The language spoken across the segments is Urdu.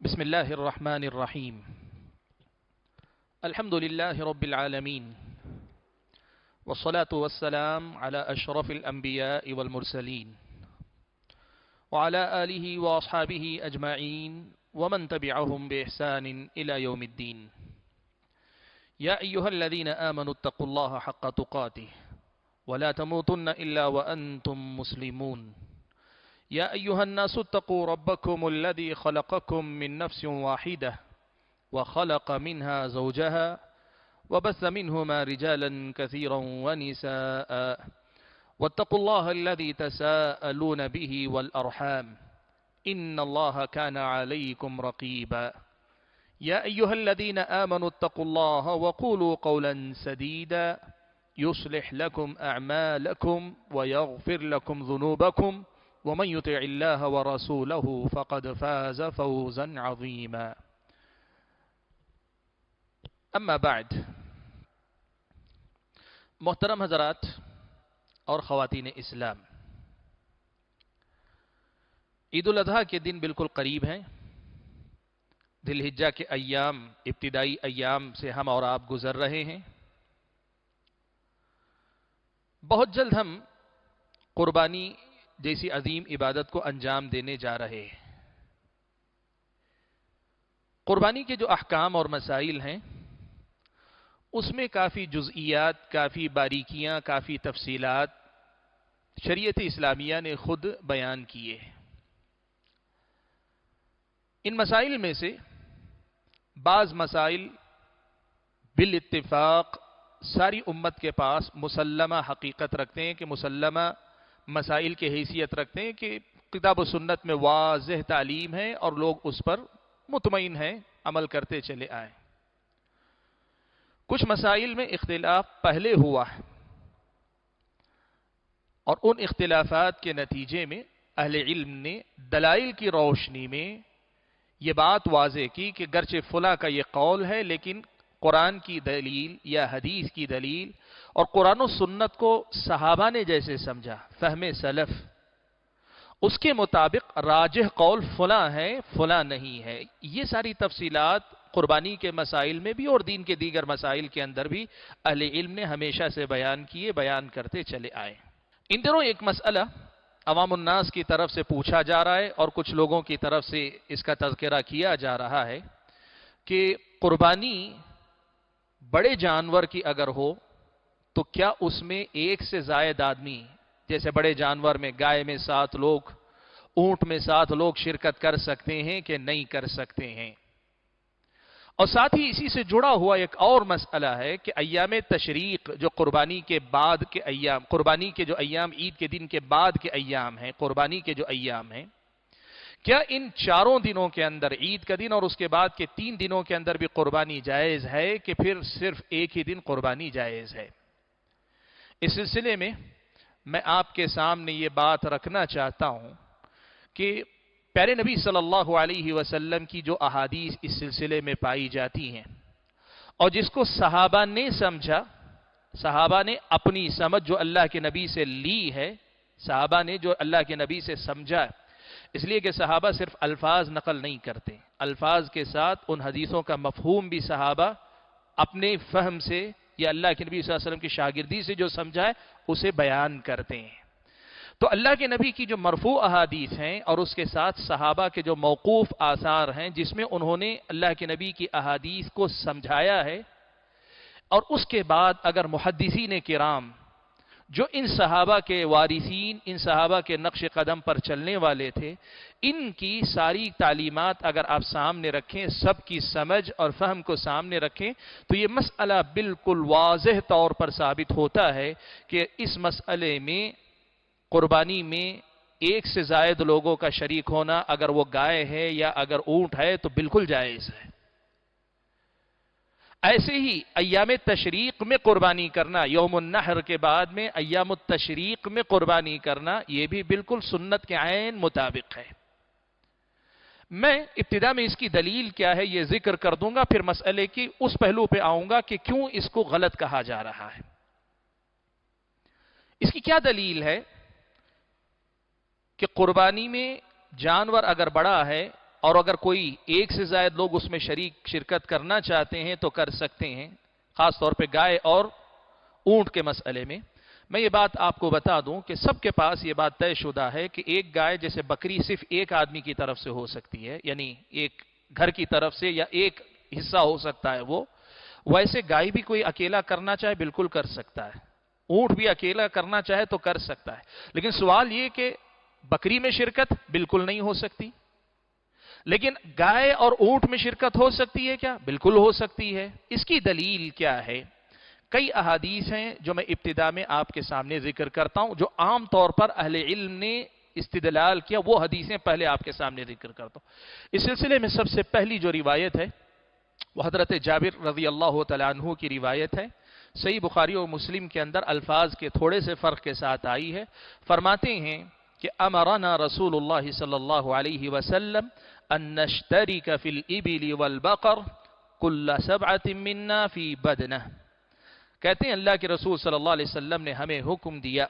بسم الله الرحمن الرحيم. الحمد لله رب العالمين، والصلاة والسلام على أشرف الأنبياء والمرسلين وعلى آله وأصحابه أجمعين ومن تبعهم بإحسان إلى يوم الدين. يا أيها الذين آمنوا اتقوا الله حق تقاته ولا تموتن إلا وأنتم مسلمون. يا أيها الناس اتقوا ربكم الذي خلقكم من نفس واحدة وخلق منها زوجها وبث منهما رجالا كثيرا ونساء واتقوا الله الذي تساءلون به والأرحام إن الله كان عليكم رقيبا. يا أيها الذين آمنوا اتقوا الله وقولوا قولا سديدا يصلح لكم أعمالكم ويغفر لكم ذنوبكم ومن يطع الله ورسوله فقد فاز فوزا عظيما. اما بعد، محترم حضرات اور خواتین اسلام، عید الاضحیٰ کے دن بالکل قریب ہیں۔ ذی الحجہ کے ایام، ابتدائی ایام سے ہم اور آپ گزر رہے ہیں۔ بہت جلد ہم قربانی جیسی عظیم عبادت کو انجام دینے جا رہے ہیں۔ قربانی کے جو احکام اور مسائل ہیں اس میں کافی جزئیات، کافی باریکیاں، کافی تفصیلات شریعت اسلامیہ نے خود بیان کیے ہیں۔ ان مسائل میں سے بعض مسائل بالاتفاق ساری امت کے پاس مسلمہ حقیقت رکھتے ہیں، کہ مسلمہ مسائل کی حیثیت رکھتے ہیں، کہ کتاب و سنت میں واضح تعلیم ہے اور لوگ اس پر مطمئن ہیں، عمل کرتے چلے آئیں۔ کچھ مسائل میں اختلاف پہلے ہوا ہے اور ان اختلافات کے نتیجے میں اہل علم نے دلائل کی روشنی میں یہ بات واضح کی کہ گرچہ فلاں کا یہ قول ہے، لیکن قرآن کی دلیل یا حدیث کی دلیل اور قرآن و سنت کو صحابہ نے جیسے سمجھا، فہم سلف، اس کے مطابق راجح قول فلاں ہے، فلاں نہیں ہے۔ یہ ساری تفصیلات قربانی کے مسائل میں بھی اور دین کے دیگر مسائل کے اندر بھی اہل علم نے ہمیشہ سے بیان کیے، بیان کرتے چلے آئے۔ ان دنوں ایک مسئلہ عوام الناس کی طرف سے پوچھا جا رہا ہے اور کچھ لوگوں کی طرف سے اس کا تذکرہ کیا جا رہا ہے کہ قربانی بڑے جانور کی اگر ہو تو کیا اس میں ایک سے زائد آدمی، جیسے بڑے جانور میں گائے میں 7 لوگ، اونٹ میں 7 لوگ شرکت کر سکتے ہیں کہ نہیں کر سکتے ہیں؟ اور ساتھ ہی اسی سے جڑا ہوا ایک اور مسئلہ ہے کہ ایام تشریق جو قربانی کے بعد کے ایام، قربانی کے جو ایام عید کے دن کے بعد کے ایام ہیں، قربانی کے جو ایام ہیں، کیا ان چاروں دنوں کے اندر، عید کا دن اور اس کے بعد کے 3 دنوں کے اندر بھی قربانی جائز ہے کہ پھر صرف ایک ہی دن قربانی جائز ہے؟ اس سلسلے میں میں آپ کے سامنے یہ بات رکھنا چاہتا ہوں کہ پیارے نبی صلی اللہ علیہ وسلم کی جو احادیث اس سلسلے میں پائی جاتی ہیں اور جس کو صحابہ نے سمجھا، صحابہ نے اپنی سمجھ جو اللہ کے نبی سے لی ہے، صحابہ نے جو اللہ کے نبی سے سمجھا، اس لیے کہ صحابہ صرف الفاظ نقل نہیں کرتے، الفاظ کے ساتھ ان حدیثوں کا مفہوم بھی صحابہ اپنے فہم سے یا اللہ کے نبی صلی اللہ علیہ وسلم کی شاگردی سے جو سمجھا ہے اسے بیان کرتے ہیں۔ تو اللہ کے نبی کی جو مرفوع احادیث ہیں اور اس کے ساتھ صحابہ کے جو موقوف آثار ہیں جس میں انہوں نے اللہ کے نبی کی احادیث کو سمجھایا ہے، اور اس کے بعد اگر محدثین کرام جو ان صحابہ کے وارثین، ان صحابہ کے نقش قدم پر چلنے والے تھے، ان کی ساری تعلیمات اگر آپ سامنے رکھیں، سب کی سمجھ اور فہم کو سامنے رکھیں، تو یہ مسئلہ بالکل واضح طور پر ثابت ہوتا ہے کہ اس مسئلے میں قربانی میں ایک سے زائد لوگوں کا شریک ہونا، اگر وہ گائے ہے یا اگر اونٹ ہے، تو بالکل جائز ہے۔ ایسے ہی ایام تشریق میں قربانی کرنا، یوم النحر کے بعد میں ایام التشریق میں قربانی کرنا، یہ بھی بالکل سنت کے عین مطابق ہے۔ میں ابتدا میں اس کی دلیل کیا ہے یہ ذکر کر دوں گا، پھر مسئلے کی اس پہلو پہ آؤں گا کہ کیوں اس کو غلط کہا جا رہا ہے۔ اس کی کیا دلیل ہے کہ قربانی میں جانور اگر بڑا ہے اور اگر کوئی ایک سے زائد لوگ اس میں شرکت کرنا چاہتے ہیں تو کر سکتے ہیں، خاص طور پہ گائے اور اونٹ کے مسئلے میں۔ میں یہ بات آپ کو بتا دوں کہ سب کے پاس یہ بات طے شدہ ہے کہ ایک گائے جیسے بکری صرف ایک آدمی کی طرف سے ہو سکتی ہے، یعنی ایک گھر کی طرف سے یا ایک حصہ ہو سکتا ہے وہ، ویسے گائے بھی کوئی اکیلا کرنا چاہے بالکل کر سکتا ہے، اونٹ بھی اکیلا کرنا چاہے تو کر سکتا ہے، لیکن سوال یہ کہ بکری میں شرکت بالکل نہیں ہو سکتی، لیکن گائے اور اونٹ میں شرکت ہو سکتی ہے کیا؟ بالکل ہو سکتی ہے۔ اس کی دلیل کیا ہے؟ کئی احادیث ہیں جو میں ابتدا میں آپ کے سامنے ذکر کرتا ہوں، جو عام طور پر اہل علم نے استدلال کیا، وہ حدیثیں پہلے آپ کے سامنے ذکر کرتا ہوں۔ اس سلسلے میں سب سے پہلی جو روایت ہے وہ حضرت جابر رضی اللہ تعالیٰ عنہ کی روایت ہے، صحیح بخاری اور مسلم کے اندر الفاظ کے تھوڑے سے فرق کے ساتھ آئی ہے۔ فرماتے ہیں کہ امرنا رسول اللہ صلی اللہ علیہ وسلم ان نشترک فی الابل والبقر کل سبعۃ منا فی بدنہ، کہتے ہیں اللہ کے رسول صلی اللہ علیہ وسلم نے ہمیں حکم دیا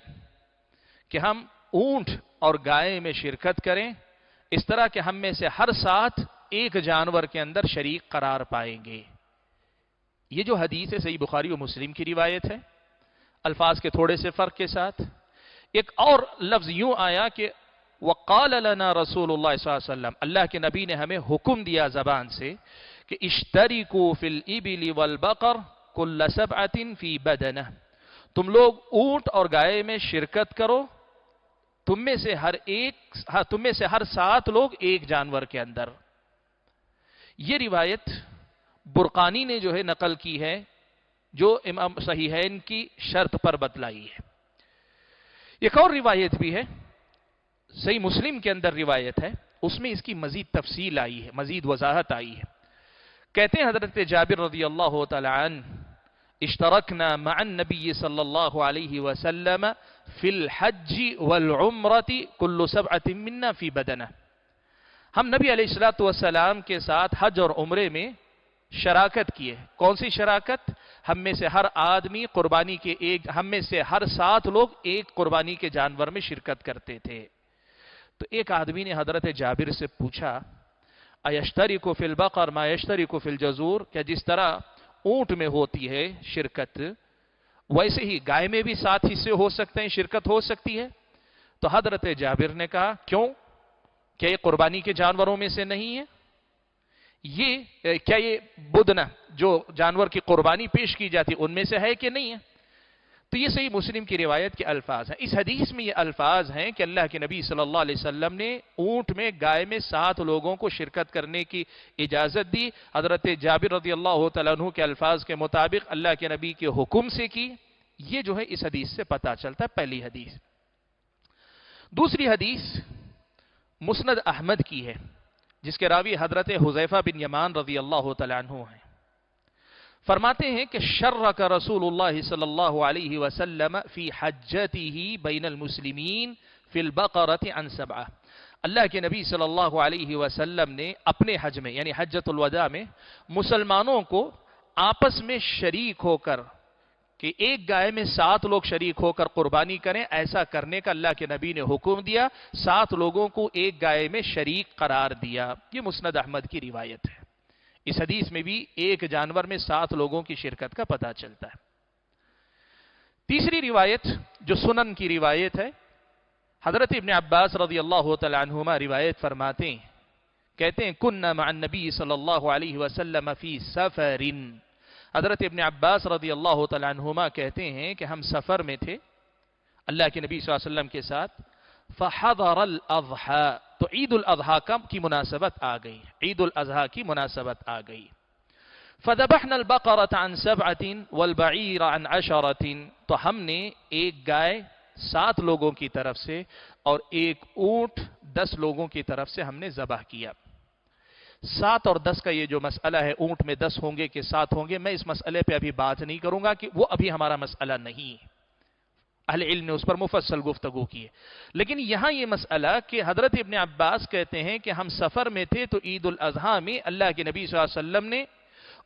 کہ ہم اونٹ اور گائے میں شرکت کریں، اس طرح کہ ہم میں سے ہر ساتھ ایک جانور کے اندر شریک قرار پائیں گے۔ یہ جو حدیث ہے صحیح بخاری و مسلم کی روایت ہے، الفاظ کے تھوڑے سے فرق کے ساتھ۔ ایک اور لفظ یوں آیا کہ وقال لنا رسول اللہ صلی اللہ علیہ وسلم، اللہ کے نبی نے ہمیں حکم دیا زبان سے کہ اشترکوا فی الابل والبقر کل سبعۃ فی بدنہ، تم لوگ اونٹ اور گائے میں شرکت کرو، تم میں سے ہر 7 لوگ ایک جانور کے اندر۔ یہ روایت برقانی نے جو ہے نقل کی ہے، جو امام صحیحین کی شرط پر بتلائی ہے۔ ایک اور روایت بھی ہے، صحیح مسلم کے اندر روایت ہے، اس میں اس کی مزید تفصیل آئی ہے، مزید وضاحت آئی ہے۔ کہتے ہیں حضرت جابر رضی اللہ تعالی عنہ اشترکنا مع النبی صلی اللہ علیہ وسلم فی الحج والعمرۃ کل سبعۃ منا فی بدنہ، ہم نبی علیہ السلام کے ساتھ حج اور عمرے میں شراکت کیے۔ کون سی شراکت؟ ہم میں سے ہر آدمی قربانی کے ہم میں سے ہر 7 لوگ ایک قربانی کے جانور میں شرکت کرتے تھے۔ تو ایک آدمی نے حضرت جابر سے پوچھا ایشترک فی البقر ما یشترک فی الجزور، کیا جس طرح اونٹ میں ہوتی ہے شرکت ویسے ہی گائے میں بھی 7 حصے ہو سکتے ہیں، شرکت ہو سکتی ہے؟ تو حضرت جابر نے کہا کیوں، کیا یہ قربانی کے جانوروں میں سے نہیں ہے؟ کیا یہ بدنہ جو جانور کی قربانی پیش کی جاتی ان میں سے ہے کہ نہیں ہے؟ تو یہ صحیح مسلم کی روایت کے الفاظ ہیں۔ اس حدیث میں یہ الفاظ ہیں کہ اللہ کے نبی صلی اللہ علیہ وسلم نے اونٹ میں گائے میں 7 لوگوں کو شرکت کرنے کی اجازت دی۔ حضرت جابر رضی اللہ تعالیٰ عنہ کے الفاظ کے مطابق اللہ کے نبی کے حکم سے کی۔ یہ جو ہے اس حدیث سے پتہ چلتا ہے، پہلی حدیث۔ دوسری حدیث مسند احمد کی ہے، جس کے راوی حضرت حذیفہ بن یمان رضی اللہ تعالیٰ عنہ ہیں۔ فرماتے ہیں کہ شرک رسول اللہ صلی اللہ علیہ وسلم فی حجتہ بین المسلمین فی البقرۃ عن 7، اللہ کے نبی صلی اللہ علیہ وسلم نے اپنے حج میں یعنی حجۃ الوداع میں مسلمانوں کو آپس میں شریک ہو کر کہ ایک گائے میں 7 لوگ شریک ہو کر قربانی کریں، ایسا کرنے کا اللہ کے نبی نے حکم دیا، 7 لوگوں کو ایک گائے میں شریک قرار دیا۔ یہ مسند احمد کی روایت ہے۔ اس حدیث میں بھی ایک جانور میں 7 لوگوں کی شرکت کا پتہ چلتا ہے۔ تیسری روایت جو سنن کی روایت ہے، حضرت ابن عباس رضی اللہ تعالی عنہما روایت فرماتے ہیں، کہتے ہیں کننا مع النبی صلی اللہ علیہ وسلم فی سفر، حضرت ابن عباس رضی اللہ تعالی عنہما کہتے ہیں کہ ہم سفر میں تھے اللہ کے نبی صلی اللہ علیہ وسلم کے ساتھ، فحضر الاضحى، تو عید الاضحیٰ کی مناسبت آ گئی، عید الاضحیٰ کی مناسبت آ گئی۔ فذبحنا البقرة عن 7 والبعير عن 10، تو ہم نے ایک گائے 7 لوگوں کی طرف سے اور ایک اونٹ 10 لوگوں کی طرف سے ہم نے ذبح کیا۔ 7 اور 10 کا یہ جو مسئلہ ہے، اونٹ میں 10 ہوں گے کہ 7 ہوں گے، میں اس مسئلے پہ ابھی بات نہیں کروں گا کہ وہ ابھی ہمارا مسئلہ نہیں ہے، اہل علم نے اس پر مفصل گفتگو کی ہے۔ لیکن یہاں یہ مسئلہ کہ حضرت ابن عباس کہتے ہیں کہ ہم سفر میں تھے تو عید الاضحیٰ میں اللہ کے نبی صلی اللہ علیہ وسلم نے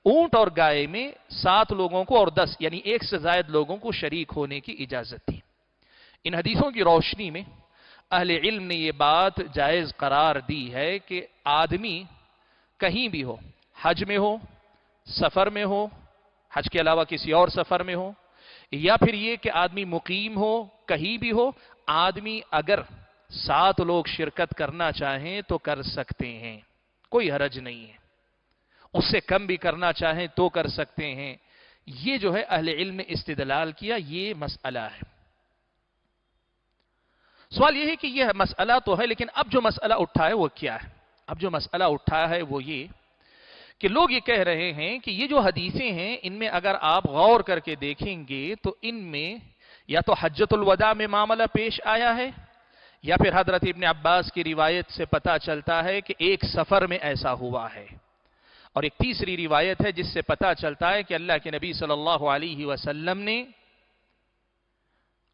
اونٹ اور گائے میں 7 لوگوں کو اور 10 یعنی 1 سے زائد لوگوں کو شریک ہونے کی اجازت دی۔ ان حدیثوں کی روشنی میں اہل علم نے یہ بات جائز قرار دی ہے کہ آدمی کہیں بھی ہو، حج میں ہو، سفر میں ہو، حج کے علاوہ کسی اور سفر میں ہو، یا پھر یہ کہ آدمی مقیم ہو، کہیں بھی ہو، آدمی اگر 7 لوگ شرکت کرنا چاہیں تو کر سکتے ہیں، کوئی حرج نہیں ہے۔ اس سے کم بھی کرنا چاہیں تو کر سکتے ہیں۔ یہ جو ہے اہل علم نے استدلال کیا، یہ مسئلہ ہے۔ سوال یہ ہے کہ یہ مسئلہ تو ہے، لیکن اب جو مسئلہ اٹھا ہے وہ کیا ہے؟ اب جو مسئلہ اٹھا ہے وہ یہ کہ لوگ یہ کہہ رہے ہیں کہ یہ جو حدیثیں ہیں ان میں اگر آپ غور کر کے دیکھیں گے تو ان میں یا تو حجۃ الوداع میں معاملہ پیش آیا ہے، یا پھر حضرت ابن عباس کی روایت سے پتا چلتا ہے کہ ایک سفر میں ایسا ہوا ہے، اور ایک تیسری روایت ہے جس سے پتا چلتا ہے کہ اللہ کے نبی صلی اللہ علیہ وسلم نے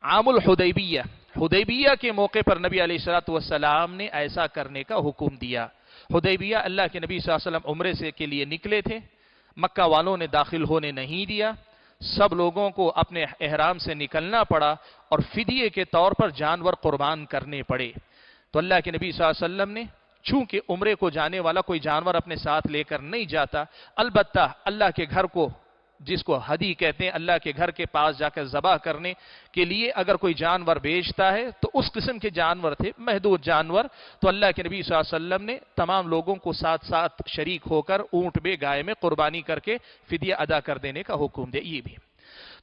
عام حدیبیہ کے موقع پر نبی علیہ الصلوۃ والسلام نے ایسا کرنے کا حکم دیا۔ حدیبیہ اللہ کے نبی صلی اللہ علیہ وسلم عمرے سے کے لیے نکلے تھے، مکہ والوں نے داخل ہونے نہیں دیا، سب لوگوں کو اپنے احرام سے نکلنا پڑا اور فدیے کے طور پر جانور قربان کرنے پڑے۔ تو اللہ کے نبی صلی اللہ علیہ وسلم نے چونکہ عمرے کو جانے والا کوئی جانور اپنے ساتھ لے کر نہیں جاتا، البتہ اللہ کے گھر کو، جس کو حدی کہتے ہیں، اللہ کے گھر کے پاس جا کر ذبح کرنے کے لیے اگر کوئی جانور بیچتا ہے تو اس قسم کے جانور تھے، محدود جانور، تو اللہ کے نبی صلی اللہ علیہ وسلم نے تمام لوگوں کو ساتھ ساتھ شریک ہو کر اونٹ بے گائے میں قربانی کر کے فدیہ ادا کر دینے کا حکم دیا۔ یہ بھی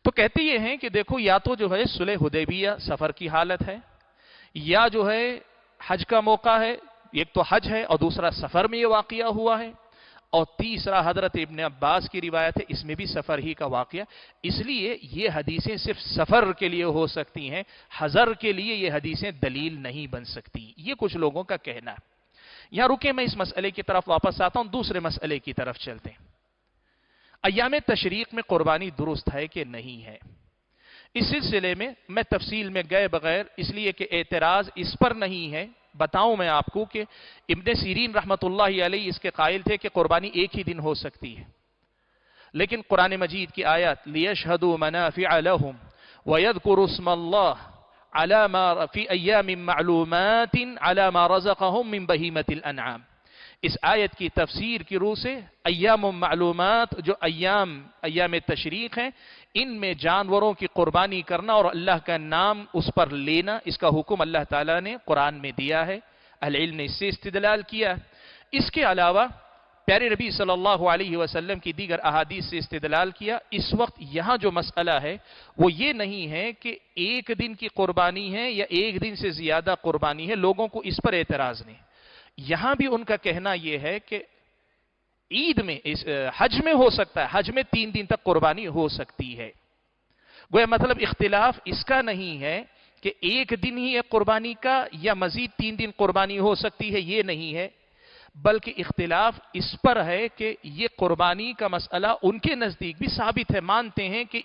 تو کہتے یہ ہیں کہ دیکھو، یا تو جو ہے صلح حدیبیہ سفر کی حالت ہے، یا جو ہے حج کا موقع ہے، ایک تو حج ہے اور دوسرا سفر میں یہ واقعہ ہوا ہے، اور تیسرا حضرت ابن عباس کی روایت ہے، اس میں بھی سفر ہی کا واقعہ۔ اس لیے یہ حدیثیں صرف سفر کے لیے ہو سکتی ہیں، حضر کے لیے یہ حدیثیں دلیل نہیں بن سکتی، یہ کچھ لوگوں کا کہنا ہے۔ یہاں رکے، میں اس مسئلے کی طرف واپس آتا ہوں، دوسرے مسئلے کی طرف چلتے ہیں۔ ایام تشریق میں قربانی درست ہے کہ نہیں ہے؟ اس سلسلے میں تفصیل میں گئے بغیر، اس لیے کہ اعتراض اس پر نہیں ہے، بتاؤں میں آپ کو کہ ابن سیرین رحمت اللہ علیہ اس کے قائل تھے کہ قربانی ایک ہی دن ہو سکتی ہے، لیکن قرآن مجید کی آیات لِيَشْهَدُوا مَنَافِعَ لَهُمْ وَيَذْكُرُوا اسْمَ اللَّهِ عَلَى مَا فِي أَيَّامٍ مَّعْلُومَاتٍ عَلَى مَا رَزَقَهُم مِّن بَهِيمَةِ الْأَنْعَامِ، اس آیت کی تفسیر کی روح سے ایام معلومات، جو ایام تشریق ہیں، ان میں جانوروں کی قربانی کرنا اور اللہ کا نام اس پر لینا، اس کا حکم اللہ تعالیٰ نے قرآن میں دیا ہے۔ اہل علم نے اس سے استدلال کیا۔ اس کے علاوہ پیارے نبی صلی اللہ علیہ وسلم کی دیگر احادیث سے استدلال کیا۔ اس وقت یہاں جو مسئلہ ہے وہ یہ نہیں ہے کہ ایک دن کی قربانی ہے یا ایک دن سے زیادہ قربانی ہے، لوگوں کو اس پر اعتراض نہیں۔ یہاں بھی ان کا کہنا یہ ہے کہ عید میں، حج میں ہو سکتا ہے، حج میں 3 دن تک قربانی ہو سکتی ہے۔ گویا مطلب اختلاف اس کا نہیں ہے کہ ایک دن ہی ہے قربانی کا یا مزید 3 دن قربانی ہو سکتی ہے، یہ نہیں ہے، بلکہ اختلاف اس پر ہے کہ یہ قربانی کا مسئلہ ان کے نزدیک بھی ثابت ہے، مانتے ہیں کہ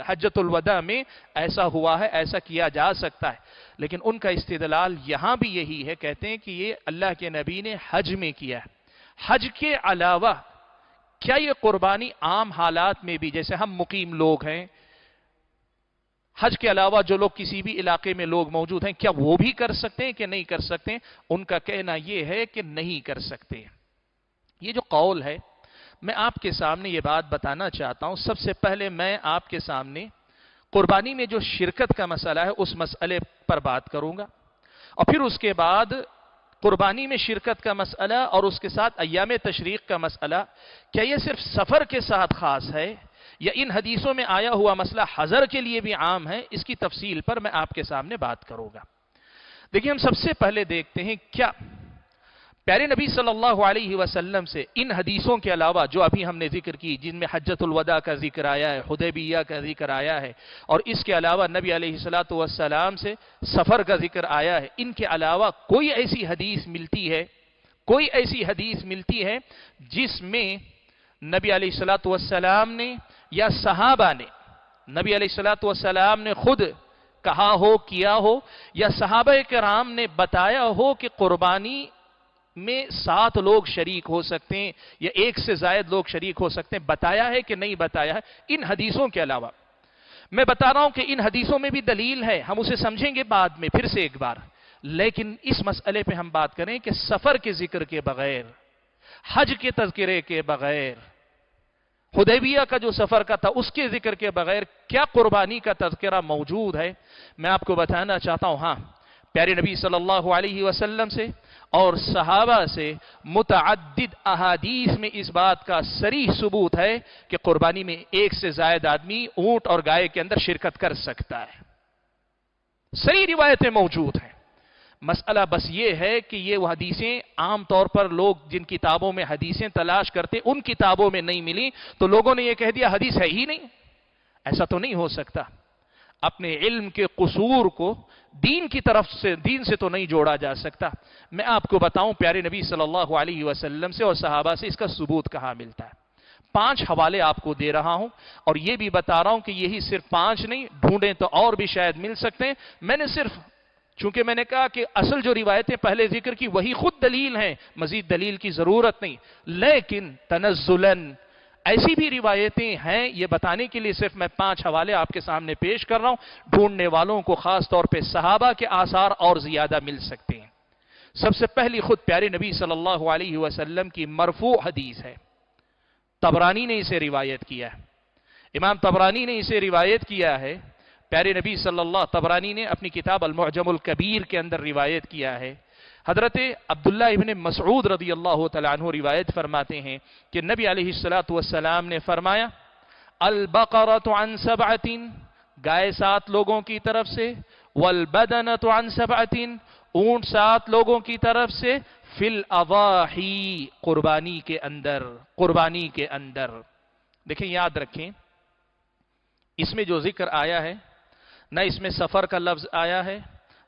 حجۃ الوداع میں ایسا ہوا ہے، ایسا کیا جا سکتا ہے، لیکن ان کا استدلال یہاں بھی یہی ہے، کہتے ہیں کہ یہ اللہ کے نبی نے حج میں کیا ہے۔ حج کے علاوہ کیا یہ قربانی عام حالات میں بھی، جیسے ہم مقیم لوگ ہیں، حج کے علاوہ جو لوگ کسی بھی علاقے میں لوگ موجود ہیں، کیا وہ بھی کر سکتے ہیں کہ نہیں کر سکتے؟ ان کا کہنا یہ ہے کہ نہیں کر سکتے۔ یہ جو قول ہے، میں آپ کے سامنے یہ بات بتانا چاہتا ہوں۔ سب سے پہلے میں آپ کے سامنے قربانی میں جو شرکت کا مسئلہ ہے اس مسئلے پر بات کروں گا، اور پھر اس کے بعد قربانی میں شرکت کا مسئلہ اور اس کے ساتھ ایام تشریق کا مسئلہ، کیا یہ صرف سفر کے ساتھ خاص ہے یا ان حدیثوں میں آیا ہوا مسئلہ حضر کے لیے بھی عام ہے؟ اس کی تفصیل پر میں آپ کے سامنے بات کروں گا۔ دیکھیں، ہم سب سے پہلے دیکھتے ہیں کیا پیارے نبی صلی اللہ علیہ وسلم سے ان حدیثوں کے علاوہ جو ابھی ہم نے ذکر کی، جن میں حجۃ الوداع کا ذکر آیا ہے، حدیبیہ کا ذکر آیا ہے، اور اس کے علاوہ نبی علیہ الصلوۃ والسلام سے سفر کا ذکر آیا ہے، ان کے علاوہ کوئی ایسی حدیث ملتی ہے جس میں نبی علیہ الصلوۃ والسلام نے یا صحابہ نے، نبی علیہ الصلوۃ والسلام نے خود کہا ہو، کیا ہو، یا صحابہ کرام نے بتایا ہو کہ قربانی میں 7 لوگ شریک ہو سکتے ہیں یا 1 سے زائد لوگ شریک ہو سکتے ہیں، بتایا ہے کہ نہیں بتایا ہے؟ ان حدیثوں کے علاوہ میں بتا رہا ہوں کہ ان حدیثوں میں بھی دلیل ہے، ہم اسے سمجھیں گے بعد میں پھر سے ایک بار، لیکن اس مسئلے پہ ہم بات کریں کہ سفر کے ذکر کے بغیر، حج کے تذکرے کے بغیر، حدیبیہ کا جو سفر کا تھا اس کے ذکر کے بغیر کیا قربانی کا تذکرہ موجود ہے؟ میں آپ کو بتانا چاہتا ہوں، ہاں، پیارے نبی صلی اللہ علیہ وسلم سے اور صحابہ سے متعدد احادیث میں اس بات کا صریح ثبوت ہے کہ قربانی میں ایک سے زائد آدمی اونٹ اور گائے کے اندر شرکت کر سکتا ہے۔ صحیح روایتیں موجود ہیں۔ مسئلہ بس یہ ہے کہ یہ وہ حدیثیں عام طور پر لوگ جن کتابوں میں حدیثیں تلاش کرتے ان کتابوں میں نہیں ملی تو لوگوں نے یہ کہہ دیا حدیث ہے ہی نہیں۔ ایسا تو نہیں ہو سکتا۔ اپنے علم کے قصور کو دین کی طرف سے، دین سے تو نہیں جوڑا جا سکتا۔ میں آپ کو بتاؤں پیارے نبی صلی اللہ علیہ وسلم سے اور صحابہ سے اس کا ثبوت کہاں ملتا ہے۔ 5 حوالے آپ کو دے رہا ہوں اور یہ بھی بتا رہا ہوں کہ یہی صرف 5 نہیں، ڈھونڈیں تو اور بھی شاید مل سکتے ہیں۔ میں نے صرف، چونکہ میں نے کہا کہ اصل جو روایتیں پہلے ذکر کی وہی خود دلیل ہیں، مزید دلیل کی ضرورت نہیں، لیکن تنزلاً ایسی بھی روایتیں ہیں، یہ بتانے کے لیے صرف میں 5 حوالے آپ کے سامنے پیش کر رہا ہوں۔ ڈھونڈنے والوں کو خاص طور پہ صحابہ کے آثار اور زیادہ مل سکتے ہیں۔ سب سے پہلی خود پیارے نبی صلی اللہ علیہ وسلم کی مرفوع حدیث ہے، طبرانی نے اسے روایت کیا ہے، امام طبرانی نے اسے روایت کیا ہے۔ پیارے نبی صلی اللہ، طبرانی نے اپنی کتاب المعجم الکبیر کے اندر روایت کیا ہے۔ حضرت عبداللہ ابن مسعود رضی اللہ تعالیٰ عنہ روایت فرماتے ہیں کہ نبی علیہ السلام نے فرمایا البقرۃ عن 7، گائے 7 لوگوں کی طرف سے، والبدنۃ عن 7، اونٹ 7 لوگوں کی طرف سے، فی الاضاحی، قربانی کے اندر، قربانی کے اندر۔ دیکھیں، یاد رکھیں، اس میں جو ذکر آیا ہے، نہ اس میں سفر کا لفظ آیا ہے،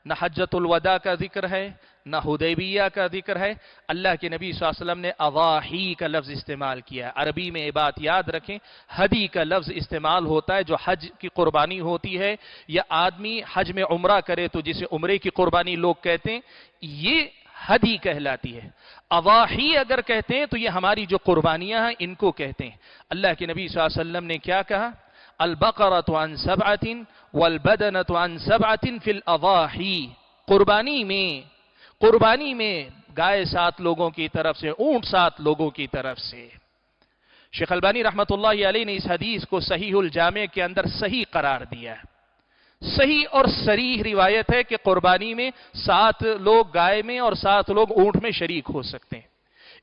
نہ حجۃ الوداع کا ذکر ہے، نہ حدیبیہ کا ذکر ہے۔ اللہ کے نبی صلی اللہ علیہ وسلم نے اضاحی کا لفظ استعمال کیا ہے۔ عربی میں یہ بات یاد رکھیں، ہدی کا لفظ استعمال ہوتا ہے جو حج کی قربانی ہوتی ہے، یا آدمی حج میں عمرہ کرے تو جسے عمرے کی قربانی لوگ کہتے ہیں، یہ ہدی کہلاتی ہے۔ اضاحی اگر کہتے ہیں تو یہ ہماری جو قربانیاں ہیں ان کو کہتے ہیں۔ اللہ کے نبی صلی اللہ علیہ وسلم نے کیا کہا؟ البقرۃ عن 7 والبدنۃ عن 7 فی الاضاحی، قربانی میں گائے 7 لوگوں کی طرف سے، اونٹ 7 لوگوں کی طرف سے۔ شیخ البانی رحمت اللہ علیہ نے اس حدیث کو صحیح الجامع کے اندر صحیح قرار دیا ہے۔ صحیح اور صریح روایت ہے کہ قربانی میں 7 لوگ گائے میں اور 7 لوگ اونٹ میں شریک ہو سکتے ہیں۔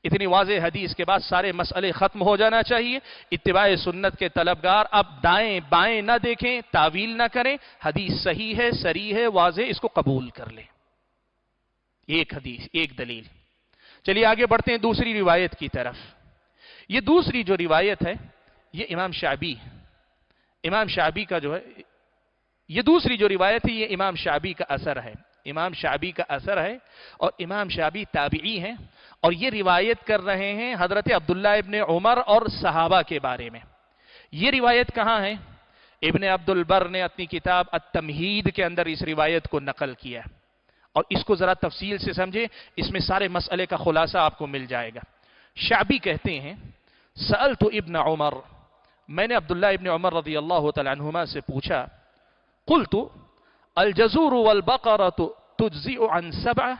اتنی واضح حدیث کے بعد سارے مسئلے ختم ہو جانا چاہیے۔ اتباع سنت کے طلبگار اب دائیں بائیں نہ دیکھیں، تعویل نہ کریں، حدیث صحیح ہے، صریح ہے، واضح، اس کو قبول کر لیں۔ ایک حدیث، ایک دلیل۔ چلیے آگے بڑھتے ہیں دوسری روایت کی طرف۔ یہ دوسری جو روایت ہے یہ امام شعبی کا جو ہے، یہ دوسری جو روایت ہے یہ امام شعبی کا اثر ہے، امام شعبی کا اثر ہے، اور امام شعبی تابعی ہیں، اور یہ روایت کر رہے ہیں حضرت عبداللہ ابن عمر اور صحابہ کے بارے میں۔ یہ روایت کہاں ہے؟ ابن عبد البر نے اپنی کتاب التمہید کے اندر اس روایت کو نقل کیا، اور اس کو ذرا تفصیل سے سمجھے، اس میں سارے مسئلے کا خلاصہ آپ کو مل جائے گا۔ شعبی کہتے ہیں سألت ابن عمر، میں نے عبداللہ ابن عمر رضی اللہ تعالی عنہما سے پوچھا، قلت الجزور والبقرۃ تجزئ عن 7،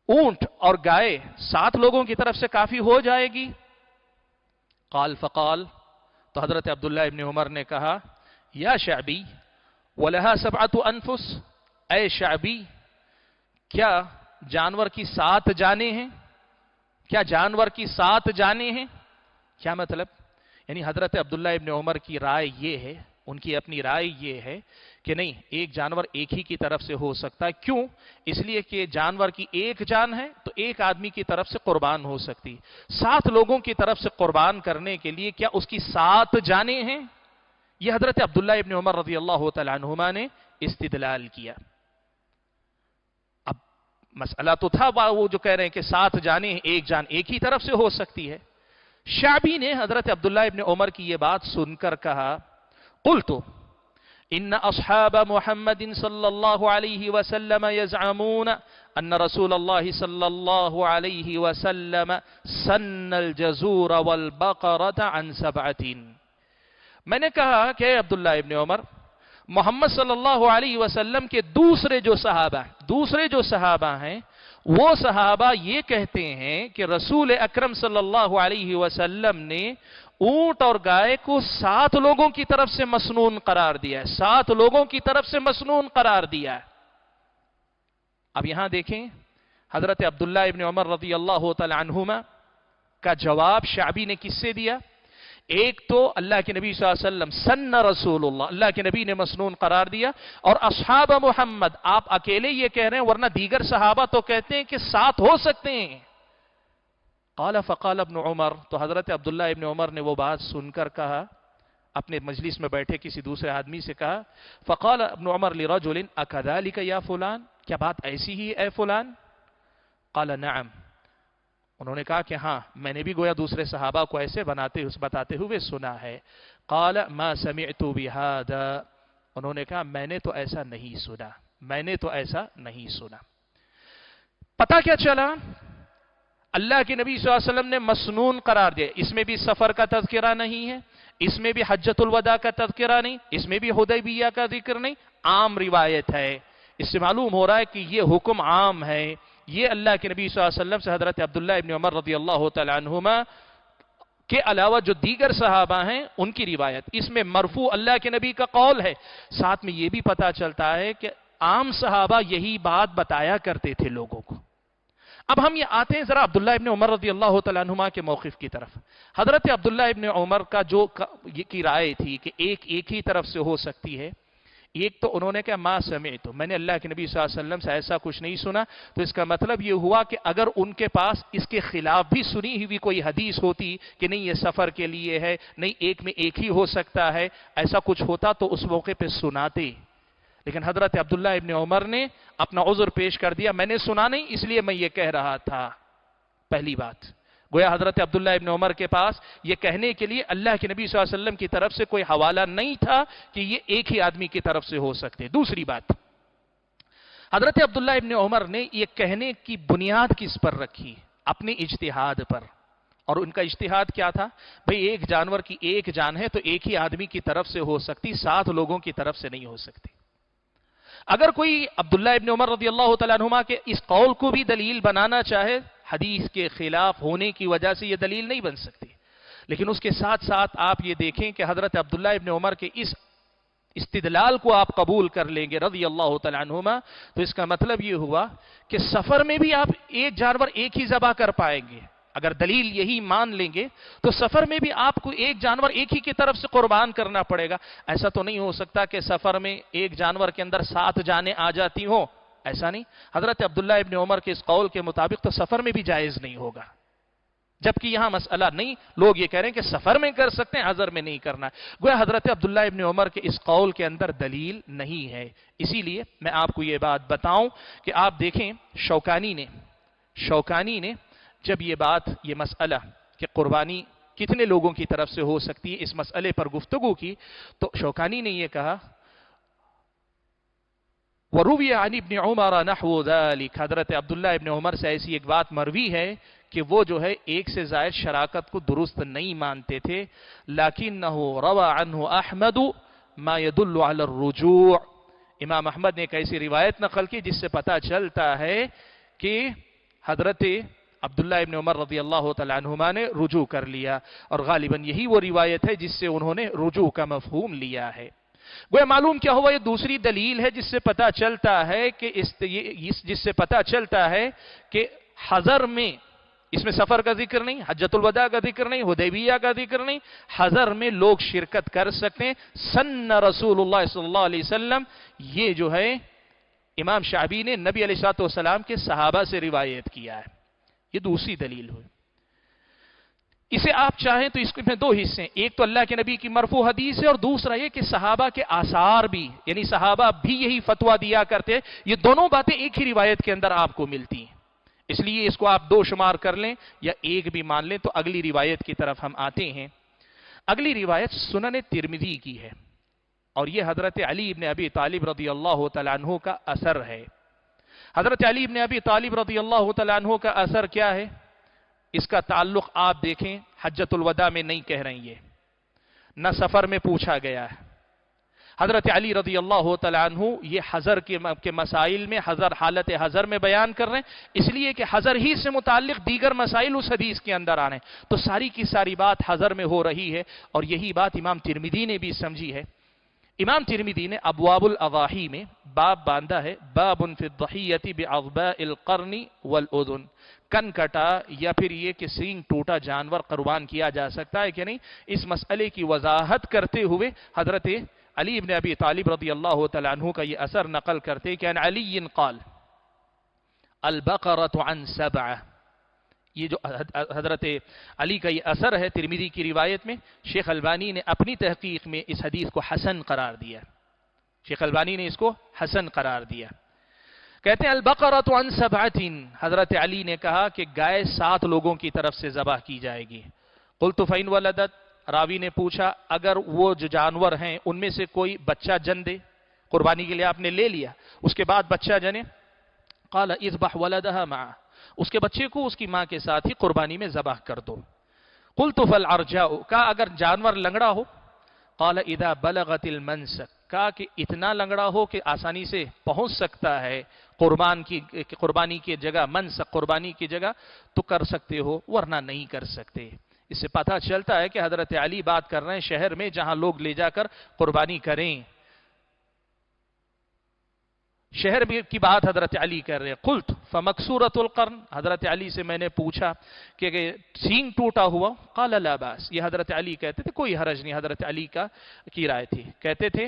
اونٹ اور گائے 7 لوگوں کی طرف سے کافی ہو جائے گی؟ قال فقال، تو حضرت عبداللہ ابن عمر نے کہا، یا شعبی ولہا 7 انفس، اے شعبی، کیا جانور کی 7 جانیں ہیں؟ کیا جانور کی 7 جانیں ہیں؟ کیا مطلب؟ یعنی حضرت عبداللہ ابن عمر کی رائے یہ ہے، ان کی اپنی رائے یہ ہے کہ نہیں، ایک جانور ایک ہی کی طرف سے ہو سکتا ہے۔ کیوں؟ اس لیے کہ جانور کی ایک جان ہے تو ایک آدمی کی طرف سے قربان ہو سکتی، 7 لوگوں کی طرف سے قربان کرنے کے لیے کیا اس کی 7 جانیں ہیں؟ یہ حضرت عبداللہ ابن عمر رضی اللہ تعالی عنہما نے استدلال کیا۔ اب مسئلہ تو تھا وہ جو کہہ رہے ہیں کہ 7 جانیں، ایک جان ایک ہی طرف سے ہو سکتی ہے۔ شعبی نے حضرت عبداللہ ابن عمر کی یہ بات سن کر کہا، قلت ان اصحاب محمد صلی اللہ علیہ وسلم يزعمون ان رسول اللہ صلی اللہ علیہ وسلم سن الجزور والبقرة عن 7۔ میں نے کہا کہ عبداللہ ابن عمر، محمد صلی اللہ علیہ وسلم کے دوسرے جو صحابہ ہیں وہ صحابہ یہ کہتے ہیں کہ رسول اکرم صلی اللہ علیہ وسلم نے اونٹ اور گائے کو 7 لوگوں کی طرف سے مسنون قرار دیا ہے، 7 لوگوں کی طرف سے مسنون قرار دیا ہے۔ اب یہاں دیکھیں حضرت عبداللہ ابن عمر رضی اللہ تعالی عنہما کا جواب شعبی نے کس سے دیا؟ ایک تو اللہ کے نبی صلی اللہ علیہ وسلم سن رسول اللہ کے نبی نے مسنون قرار دیا، اور اصحاب محمد آپ اکیلے یہ کہہ رہے ہیں، ورنہ دیگر صحابہ تو کہتے ہیں کہ 7 ہو سکتے ہیں۔ قال فقال ابن عمر، تو حضرت عبداللہ ابن عمر نے وہ بات سن کر کہا، اپنے مجلس میں بیٹھے کسی دوسرے آدمی سے کہا، فقال ابن عمر لرجل اکذالک یا فلان، کیا بات ایسی ہی اے فلان؟ قال نعم، انہوں نے کہا کہ ہاں میں نے بھی گویا دوسرے صحابہ کو ایسے بتاتے ہوئے سنا ہے۔ قال ما سمعت بهذا، انہوں نے کہا میں نے تو ایسا نہیں سنا۔ پتہ کیا چلا؟ اللہ کے نبی صلی اللہ علیہ وسلم نے مسنون قرار دیا، اس میں بھی سفر کا تذکرہ نہیں ہے، اس میں بھی حجۃ الوداع کا تذکرہ نہیں، اس میں بھی حدیبیہ کا ذکر نہیں، عام روایت ہے۔ اس سے معلوم ہو رہا ہے کہ یہ حکم عام ہے، یہ اللہ کے نبی صلی اللہ علیہ وسلم سے حضرت عبداللہ ابن عمر رضی اللہ تعالی عنہما کے علاوہ جو دیگر صحابہ ہیں ان کی روایت، اس میں مرفوع اللہ کے نبی کا قول ہے۔ ساتھ میں یہ بھی پتا چلتا ہے کہ عام صحابہ یہی بات بتایا کرتے تھے لوگوں کو۔ اب ہم یہ آتے ہیں ذرا عبداللہ ابن عمر رضی اللہ تعالی عنہما کے موقف کی طرف۔ حضرت عبداللہ ابن عمر کا جو کی رائے تھی کہ ایک ہی طرف سے ہو سکتی ہے، ایک تو انہوں نے کہا ما سمعت، میں نے اللہ کے نبی صلی اللہ علیہ وسلم سے ایسا کچھ نہیں سنا، تو اس کا مطلب یہ ہوا کہ اگر ان کے پاس اس کے خلاف بھی سنی ہوئی کوئی حدیث ہوتی کہ نہیں یہ سفر کے لیے ہے، نہیں ایک میں ایک ہی ہو سکتا ہے، ایسا کچھ ہوتا تو اس موقع پہ سناتے۔ لیکن حضرت عبداللہ ابن عمر نے اپنا عذر پیش کر دیا، میں نے سنا نہیں اس لیے میں یہ کہہ رہا تھا۔ پہلی بات گویا حضرت عبداللہ ابن عمر کے پاس یہ کہنے کے لیے اللہ کے نبی صلی اللہ علیہ وسلم کی طرف سے کوئی حوالہ نہیں تھا کہ یہ ایک ہی آدمی کی طرف سے ہو سکتے۔ دوسری بات، حضرت عبداللہ ابن عمر نے یہ کہنے کی بنیاد کس پر رکھی؟ اپنے اجتہاد پر۔ اور ان کا اجتہاد کیا تھا؟ بھئی ایک جانور کی ایک جان ہے تو ایک ہی آدمی کی طرف سے ہو سکتی، 7 لوگوں کی طرف سے نہیں ہو سکتی۔ اگر کوئی عبداللہ ابن عمر رضی اللہ تعالیٰ عنہما کے اس قول کو بھی دلیل بنانا چاہے، حدیث کے خلاف ہونے کی وجہ سے یہ دلیل نہیں بن سکتی، لیکن اس کے ساتھ ساتھ آپ یہ دیکھیں کہ حضرت عبداللہ ابن عمر کے اس استدلال کو آپ قبول کر لیں گے رضی اللہ تعالیٰ عنہما، تو اس کا مطلب یہ ہوا کہ سفر میں بھی آپ ایک جانور ایک ہی ذبح کر پائیں گے۔ اگر دلیل یہی مان لیں گے تو سفر میں بھی آپ کو ایک جانور ایک ہی کی طرف سے قربان کرنا پڑے گا۔ ایسا تو نہیں ہو سکتا کہ سفر میں ایک جانور کے اندر 7 جانیں آ جاتی ہوں، ایسا نہیں۔ حضرت عبداللہ ابن عمر کے اس قول کے مطابق تو سفر میں بھی جائز نہیں ہوگا، جبکہ یہاں مسئلہ نہیں، لوگ یہ کہہ رہے ہیں کہ سفر میں کر سکتے ہیں، حضر میں نہیں کرنا ہے۔ گویا حضرت عبداللہ ابن عمر کے اس قول کے اندر دلیل نہیں ہے۔ اسی لیے میں آپ کو یہ بات بتاؤں کہ آپ دیکھیں شوکانی نے جب یہ مسئلہ کہ قربانی کتنے لوگوں کی طرف سے ہو سکتی ہے، اس مسئلے پر گفتگو کی، تو شوکانی نے یہ کہا وَرُوِيَ عَنِ ابْنِ عُمَرَ نَحْوُ ذَلِكَ، حضرت عبداللہ ابن عمر سے ایسی ایک بات مروی ہے کہ وہ جو ہے ایک سے زائد شراکت کو درست نہیں مانتے تھے، لَكِنَّهُ رَوَى عَنْهُ أَحْمَدُ مَا يَدُلُّ عَلَى الرُّجُوعِ، امام احمد نے ایک ایسی روایت نقل کی جس سے پتا چلتا ہے کہ حضرت عبداللہ ابن عمر رضی اللہ تعالیٰ عنہما نے رجوع کر لیا، اور غالباً یہی وہ روایت ہے جس سے انہوں نے رجوع کا مفہوم لیا ہے۔ گویا معلوم کیا ہوا، یہ دوسری دلیل ہے جس سے پتا چلتا ہے کہ حضر میں، اس میں سفر کا ذکر نہیں، حجۃ الوداع کا ذکر نہیں، حدیبیہ کا ذکر نہیں، حضر میں لوگ شرکت کر سکتے ہیں۔ سن رسول اللہ صلی اللہ علیہ وسلم، یہ جو ہے امام شعبی نے نبی علیہ السلام کے صحابہ سے روایت کیا ہے، یہ دوسری دلیل ہوئی۔ اسے آپ چاہیں تو اس میں 2 حصے ہیں، ایک تو اللہ کے نبی کی مرفوع حدیث ہے، اور دوسرا یہ کہ صحابہ کے آثار بھی، یعنی صحابہ بھی یہی فتویٰ دیا کرتے، یہ دونوں باتیں ایک ہی روایت کے اندر آپ کو ملتی ہیں۔ اس لیے اس کو آپ 2 شمار کر لیں یا ایک بھی مان لیں۔ تو اگلی روایت کی طرف ہم آتے ہیں۔ اگلی روایت سنن ترمذی کی ہے، اور یہ حضرت علی ابن ابی طالب رضی اللہ تعالیٰ عنہ کا اثر ہے۔ حضرت علی ابن ابی طالب رضی اللہ تعالیٰ عنہ کا اثر کیا ہے؟ اس کا تعلق آپ دیکھیں حجۃ الوداع میں نہیں کہہ رہے ہیں، یہ نہ سفر میں پوچھا گیا ہے۔ حضرت علی رضی اللہ تعالیٰ عنہ یہ حضر کے مسائل میں حالت حضر میں بیان کر رہے ہیں، اس لیے کہ حضر ہی سے متعلق دیگر مسائل اس حدیث کے اندر آ رہے ہیں، تو ساری کی ساری بات حضر میں ہو رہی ہے، اور یہی بات امام ترمذی نے بھی سمجھی ہے۔ امام ترمذی نے ابواب الاضاحی میں باب باندھا ہے، باب فی الضحیۃ باعضباء القرن والاذن، کن کٹا یا پھر یہ کہ سینگ ٹوٹا جانور قربان کیا جا سکتا ہے کہ نہیں، اس مسئلے کی وضاحت کرتے ہوئے حضرت علی بن ابی طالب رضی اللہ تعالیٰ عنہ کا یہ اثر نقل کرتے کہ ان علی قال البقرۃ عن سبعہ، یہ جو حضرت علی کا یہ اثر ہے ترمذی کی روایت میں، شیخ البانی نے اپنی تحقیق میں اس حدیث کو حسن قرار دیا، شیخ البانی نے اس کو حسن قرار دیا۔ کہتے ہیں البقرۃ عن سبعۃ، حضرت علی نے کہا کہ گائے 7 لوگوں کی طرف سے ذبح کی جائے گی۔ قلت فإن ولدت، راوی نے پوچھا اگر وہ جو جانور ہیں ان میں سے کوئی بچہ جن دے، قربانی کے لیے آپ نے لے لیا، اس کے بعد بچہ جنے، قال اذبح ولدها معه، اس کے بچے کو اس کی ماں کے ساتھ ہی قربانی میں ذبح کر دو۔ قلت فالعرجاء، کہا اگر جانور لنگڑا ہو، قال اذا بلغت المنسک، کہا کہ اتنا لنگڑا ہو کہ آسانی سے پہنچ سکتا ہے قربانی کی جگہ، منسک قربانی کی جگہ، تو کر سکتے ہو ورنہ نہیں کر سکتے۔ اس سے پتہ چلتا ہے کہ حضرت علی بات کر رہے ہیں شہر میں جہاں لوگ لے جا کر قربانی کریں، شہر کی بات حضرت علی کر رہے ہیں۔ قلت فمکسورۃ القرن، حضرت علی سے میں نے پوچھا کہ سینگ ٹوٹا ہوا، قال لا باس، یہ حضرت علی کہتے تھے کوئی حرج نہیں، حضرت علی کی رائے تھی، کہتے تھے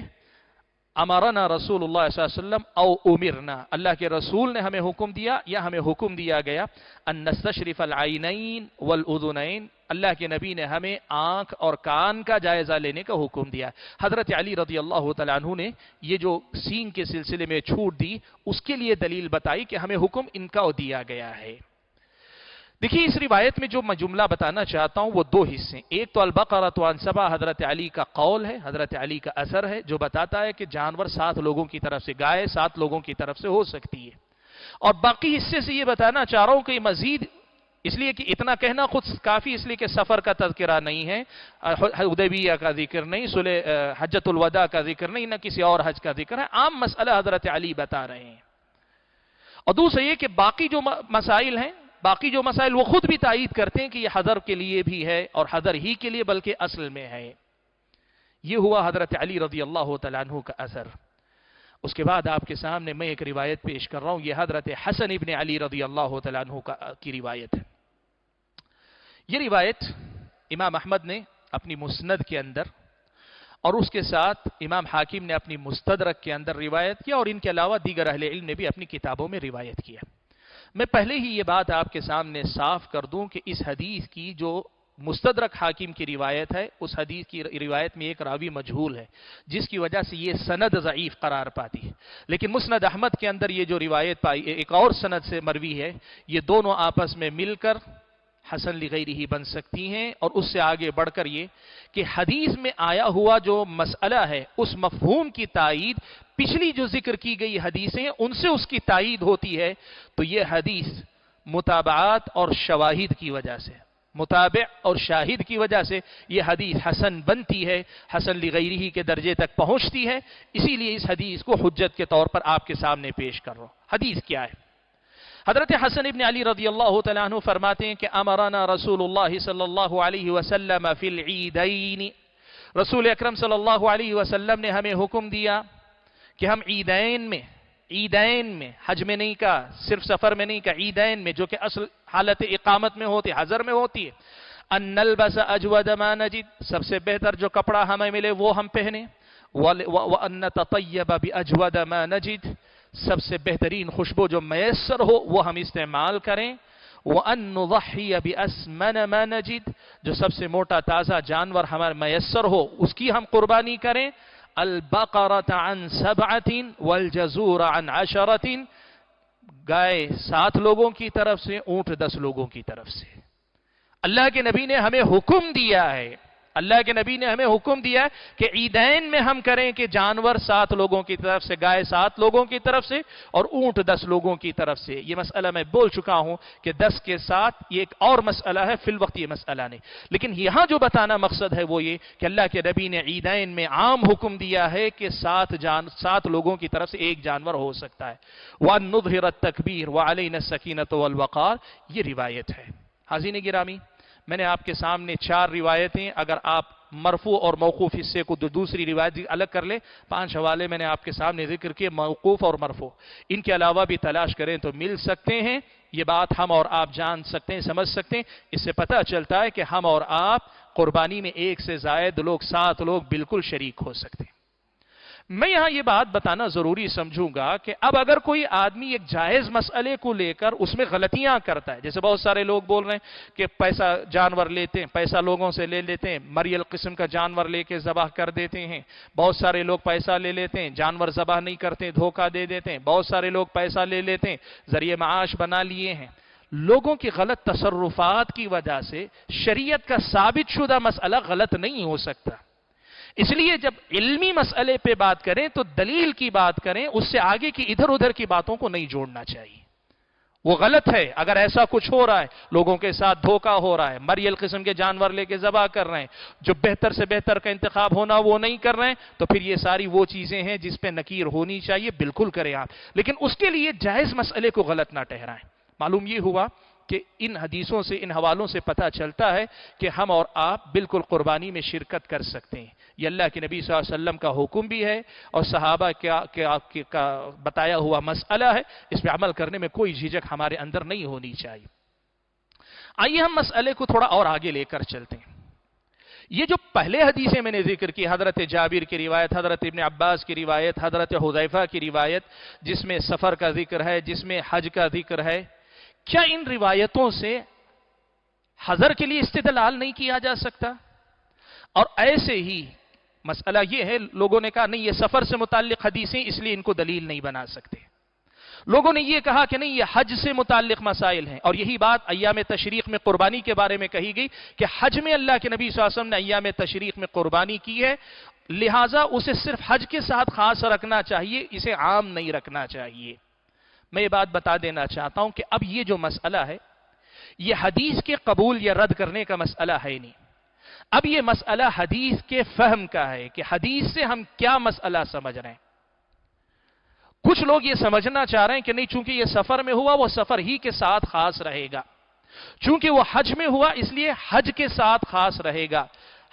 امرنا رسول اللہ صلی اللہ علیہ وسلم او امرنا، اللہ کے رسول نے ہمیں حکم دیا یا ہمیں حکم دیا گیا، ان نستشرف العینین والاذنین، اللہ کے نبی نے ہمیں آنکھ اور کان کا جائزہ لینے کا حکم دیا۔ حضرت علی رضی اللہ تعالیٰ عنہ نے یہ جو سینگ کے سلسلے میں چھوٹ دی اس کے لیے دلیل بتائی کہ ہمیں حکم ان کا دیا گیا ہے۔ دیکھیے اس روایت میں جو میں جملہ بتانا چاہتا ہوں وہ 2 حصے، ایک تو البقرۃ عن سبع حضرت علی کا قول ہے، حضرت علی کا اثر ہے جو بتاتا ہے کہ جانور 7 لوگوں کی طرف سے، گائے 7 لوگوں کی طرف سے ہو سکتی ہے، اور باقی حصے سے یہ بتانا چاہ رہا ہوں کہ مزید، اس لیے کہ اتنا کہنا خود کافی، اس لیے کہ سفر کا تذکرہ نہیں ہے، حدیبیہ کا ذکر نہیں، حجۃ الوداع کا ذکر نہیں، نہ کسی اور حج کا ذکر ہے، عام مسئلہ حضرت علی بتا رہے ہیں۔ اور دوسرا یہ کہ باقی جو مسائل وہ خود بھی تائید کرتے ہیں کہ یہ حضر کے لیے بھی ہے اور حضر ہی کے لیے بلکہ اصل میں ہے۔ یہ ہوا حضرت علی رضی اللہ تعالیٰ عنہ کا اثر۔ اس کے بعد آپ کے سامنے میں ایک روایت پیش کر رہا ہوں، یہ حضرت حسن ابن علی رضی اللہ تعالیٰ عنہ کی روایت ہے۔ یہ روایت امام احمد نے اپنی مسند کے اندر اور اس کے ساتھ امام حاکم نے اپنی مستدرک کے اندر روایت کیا، اور ان کے علاوہ دیگر اہل علم نے بھی اپنی کتابوں میں روایت کیا۔ میں پہلے ہی یہ بات آپ کے سامنے صاف کر دوں کہ اس حدیث کی جو مستدرک حاکم کی روایت ہے، اس حدیث کی روایت میں ایک راوی مجہول ہے، جس کی وجہ سے یہ سند ضعیف قرار پاتی ہے، لیکن مسند احمد کے اندر یہ جو روایت پائی ایک اور سند سے مروی ہے، یہ دونوں آپس میں مل کر حسن لغیرہ بن سکتی ہیں، اور اس سے آگے بڑھ کر یہ کہ حدیث میں آیا ہوا جو مسئلہ ہے اس مفہوم کی تائید پچھلی جو ذکر کی گئی حدیثیں ہیں ان سے اس کی تائید ہوتی ہے، تو یہ حدیث متابعات اور شواہد کی وجہ سے، متابع اور شاہد کی وجہ سے یہ حدیث حسن بنتی ہے، حسن لغیرہ کے درجے تک پہنچتی ہے، اسی لیے اس حدیث کو حجت کے طور پر آپ کے سامنے پیش کر رہا ہوں۔ حدیث کیا ہے؟ حضرت حسن ابن علی رضی اللہ تعالیٰ عنہ فرماتے ہیں کہ امرنا رسول اللہ صلی اللہ علیہ وسلم فی العیدین، رسول اکرم صلی اللہ علیہ وسلم نے ہمیں حکم دیا کہ ہم عیدین میں، حج میں نہیں کہا، صرف سفر میں نہیں کہا، عیدین میں، جو کہ اصل حالت اقامت میں ہوتی، حضر میں ہوتی ہے، ان نلبس اجود ما نجد، سب سے بہتر جو کپڑا ہمیں ملے وہ ہم پہنیں، وان نتطیب باجود ما نجد، سب سے بہترین خوشبو جو میسر ہو وہ ہم استعمال کریں، وَأَن نُضَحِّيَ بِأَسْمَنَ مَا نَجِدْ، جو سب سے موٹا تازہ جانور ہمارے میسر ہو اس کی ہم قربانی کریں، الْبَقَرَةَ عَنْ سَبْعَةٍ وَالْجَزُورَ عَنْ عَشَرَةٍ، گائے 7 لوگوں کی طرف سے، اونٹ 10 لوگوں کی طرف سے۔ اللہ کے نبی نے ہمیں حکم دیا ہے اللہ کے نبی نے ہمیں حکم دیا ہے کہ عیدین میں ہم کریں کہ جانور 7 لوگوں کی طرف سے، گائے 7 لوگوں کی طرف سے اور اونٹ 10 لوگوں کی طرف سے۔ یہ مسئلہ میں بول چکا ہوں کہ 10 کے ساتھ یہ ایک اور مسئلہ ہے، فی الوقت یہ مسئلہ نہیں، لیکن یہاں جو بتانا مقصد ہے وہ یہ کہ اللہ کے نبی نے عیدین میں عام حکم دیا ہے کہ 7 لوگوں کی طرف سے ایک جانور ہو سکتا ہے۔ وَأَن نُظْهِرَ التَّكْبِيرَ وَعَلَيْنَا السَّكِينَةُ وَالْوَقَارُ، یہ روایت ہے۔ حاضرین گرامی، میں نے آپ کے سامنے 4 روایتیں، اگر آپ مرفوع اور موقوف حصے کو دوسری روایت الگ کر لیں، 5 حوالے میں نے آپ کے سامنے ذکر کیے، موقوف اور مرفوع، ان کے علاوہ بھی تلاش کریں تو مل سکتے ہیں۔ یہ بات ہم اور آپ جان سکتے ہیں، سمجھ سکتے ہیں۔ اس سے پتہ چلتا ہے کہ ہم اور آپ قربانی میں 1 سے زائد لوگ، 7 لوگ بالکل شریک ہو سکتے ہیں۔ میں یہاں یہ بات بتانا ضروری سمجھوں گا کہ اب اگر کوئی آدمی ایک جائز مسئلے کو لے کر اس میں غلطیاں کرتا ہے، جیسے بہت سارے لوگ بول رہے ہیں کہ پیسہ جانور لیتے ہیں، پیسہ لوگوں سے لے لیتے ہیں، مریل قسم کا جانور لے کے ذبح کر دیتے ہیں، بہت سارے لوگ پیسہ لے لیتے ہیں، جانور ذبح نہیں کرتے، دھوکہ دے دیتے ہیں، بہت سارے لوگ پیسہ لے لیتے ہیں، ذریعہ معاش بنا لیے ہیں۔ لوگوں کی غلط تصرفات کی وجہ سے شریعت کا ثابت شدہ مسئلہ غلط نہیں ہو سکتا۔ اس لیے جب علمی مسئلے پہ بات کریں تو دلیل کی بات کریں، اس سے آگے کی ادھر ادھر کی باتوں کو نہیں جوڑنا چاہیے۔ وہ غلط ہے اگر ایسا کچھ ہو رہا ہے، لوگوں کے ساتھ دھوکہ ہو رہا ہے، مریل قسم کے جانور لے کے ذبح کر رہے ہیں، جو بہتر سے بہتر کا انتخاب ہونا وہ نہیں کر رہے ہیں، تو پھر یہ ساری وہ چیزیں ہیں جس پہ نکیر ہونی چاہیے، بالکل کریں آپ، لیکن اس کے لیے جائز مسئلے کو غلط نہ ٹھہرائیں۔ معلوم یہ ہوا کہ ان حدیثوں سے، ان حوالوں سے پتہ چلتا ہے کہ ہم اور آپ بالکل قربانی میں شرکت کر سکتے ہیں۔ یہ اللہ کے نبی صلی اللہ علیہ وسلم کا حکم بھی ہے اور صحابہ کا بتایا ہوا مسئلہ ہے، اس پہ عمل کرنے میں کوئی جھجک ہمارے اندر نہیں ہونی چاہیے۔ آئیے ہم مسئلے کو تھوڑا اور آگے لے کر چلتے ہیں۔ یہ جو پہلے حدیثیں میں نے ذکر کی، حضرت جابر کی روایت، حضرت ابن عباس کی روایت، حضرت حذیفہ کی روایت، جس میں سفر کا ذکر ہے، جس میں حج کا ذکر ہے، کیا ان روایتوں سے حضر کے لیے استدلال نہیں کیا جا سکتا؟ اور ایسے ہی مسئلہ یہ ہے، لوگوں نے کہا نہیں یہ سفر سے متعلق حدیثیں اس لیے ان کو دلیل نہیں بنا سکتے۔ لوگوں نے یہ کہا کہ نہیں یہ حج سے متعلق مسائل ہیں، اور یہی بات ایام تشریق میں قربانی کے بارے میں کہی گئی کہ حج میں اللہ کے نبی صلی اللہ علیہ وسلم نے ایام تشریق میں قربانی کی ہے، لہٰذا اسے صرف حج کے ساتھ خاص رکھنا چاہیے، اسے عام نہیں رکھنا چاہیے۔ میں یہ بات بتا دینا چاہتا ہوں کہ اب یہ جو مسئلہ ہے یہ حدیث کے قبول یا رد کرنے کا مسئلہ ہے نہیں، اب یہ مسئلہ حدیث کے فہم کا ہے کہ حدیث سے ہم کیا مسئلہ سمجھ رہے ہیں۔ کچھ لوگ یہ سمجھنا چاہ رہے ہیں کہ نہیں چونکہ یہ سفر میں ہوا وہ سفر ہی کے ساتھ خاص رہے گا، چونکہ وہ حج میں ہوا اس لیے حج کے ساتھ خاص رہے گا،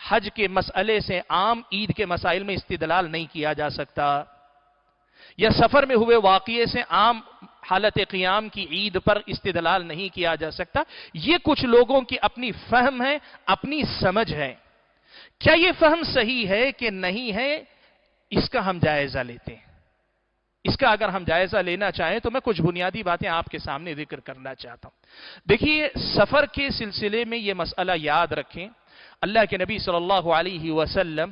حج کے مسئلے سے عام عید کے مسائل میں استدلال نہیں کیا جا سکتا، یا سفر میں ہوئے واقعے سے عام حالت قیام کی عید پر استدلال نہیں کیا جا سکتا۔ یہ کچھ لوگوں کی اپنی فہم ہے، اپنی سمجھ ہے۔ کیا یہ فہم صحیح ہے کہ نہیں ہے، اس کا ہم جائزہ لیتے ہیں۔ اس کا اگر ہم جائزہ لینا چاہیں تو میں کچھ بنیادی باتیں آپ کے سامنے ذکر کرنا چاہتا ہوں۔ دیکھیے سفر کے سلسلے میں یہ مسئلہ یاد رکھیں، اللہ کے نبی صلی اللہ علیہ وسلم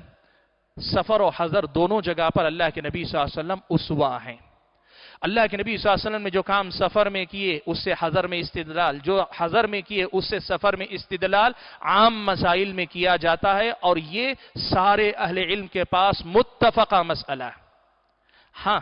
سفر و حضر دونوں جگہ پر اللہ کے نبی صلی اللہ علیہ وسلم اسوہ ہیں۔ اللہ کے نبی صلی اللہ علیہ وسلم نے جو کام سفر میں کیے اس سے حضر میں استدلال، جو حضر میں کیے اس سے سفر میں استدلال عام مسائل میں کیا جاتا ہے، اور یہ سارے اہل علم کے پاس متفقہ مسئلہ ہے۔ ہاں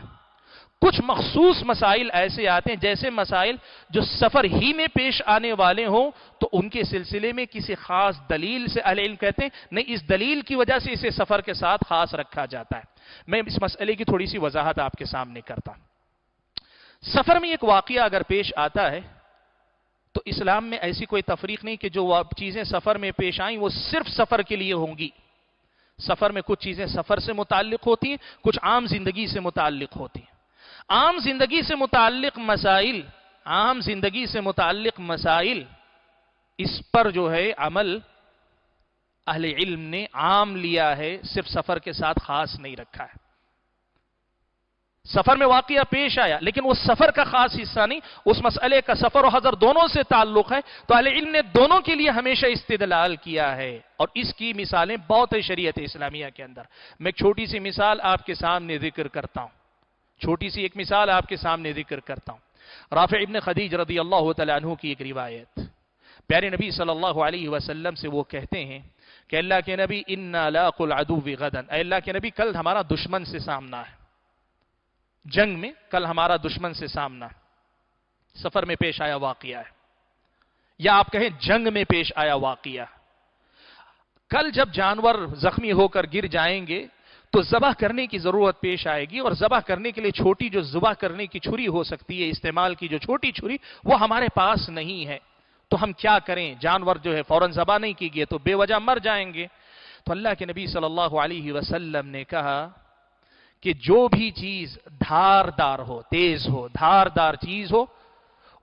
کچھ مخصوص مسائل ایسے آتے ہیں جیسے مسائل جو سفر ہی میں پیش آنے والے ہوں تو ان کے سلسلے میں کسی خاص دلیل سے اہل علم کہتے ہیں نہیں اس دلیل کی وجہ سے اسے سفر کے ساتھ خاص رکھا جاتا ہے۔ میں اس مسئلے کی تھوڑی سی وضاحت آپ کے سامنے کرتا ہوں۔ سفر میں ایک واقعہ اگر پیش آتا ہے تو اسلام میں ایسی کوئی تفریق نہیں کہ جو چیزیں سفر میں پیش آئیں وہ صرف سفر کے لیے ہوں گی۔ سفر میں کچھ چیزیں سفر سے متعلق ہوتی ہیں، کچھ عام زندگی سے متعلق ہوتی ہیں۔ عام زندگی سے متعلق مسائل اس پر جو ہے عمل اہل علم نے عام لیا ہے، صرف سفر کے ساتھ خاص نہیں رکھا ہے۔ سفر میں واقعہ پیش آیا لیکن وہ سفر کا خاص حصہ نہیں، اس مسئلے کا سفر و حضر دونوں سے تعلق ہے، تو اہل علم نے دونوں کے لیے ہمیشہ استدلال کیا ہے، اور اس کی مثالیں بہت ہے شریعت اسلامیہ کے اندر۔ میں ایک چھوٹی سی مثال آپ کے سامنے ذکر کرتا ہوں، رافع ابن خدیج رضی اللہ تعالیٰ عنہ کی ایک روایت۔ پیارے نبی صلی اللہ علیہ وسلم سے وہ کہتے ہیں کہ اللہ کے نبی انا لاقوا العدو غدا، اے اللہ کے نبی کل ہمارا دشمن سے سامنا ہے، جنگ میں کل ہمارا دشمن سے سامنا ہے، سفر میں پیش آیا واقعہ ہے، یا آپ کہیں جنگ میں پیش آیا واقعہ۔ کل جب جانور زخمی ہو کر گر جائیں گے تو ذبح کرنے کی ضرورت پیش آئے گی، اور ذبح کرنے کے لیے چھوٹی جو ذبح کرنے کی چھری ہو سکتی ہے استعمال کی، جو چھوٹی چھری وہ ہمارے پاس نہیں ہے، تو ہم کیا کریں؟ جانور جو ہے فوراً ذبح نہیں کی گئے تو بے وجہ مر جائیں گے۔ تو اللہ کے نبی صلی اللہ علیہ وسلم نے کہا کہ جو بھی چیز دھاردار ہو، تیز ہو، دھاردار چیز ہو،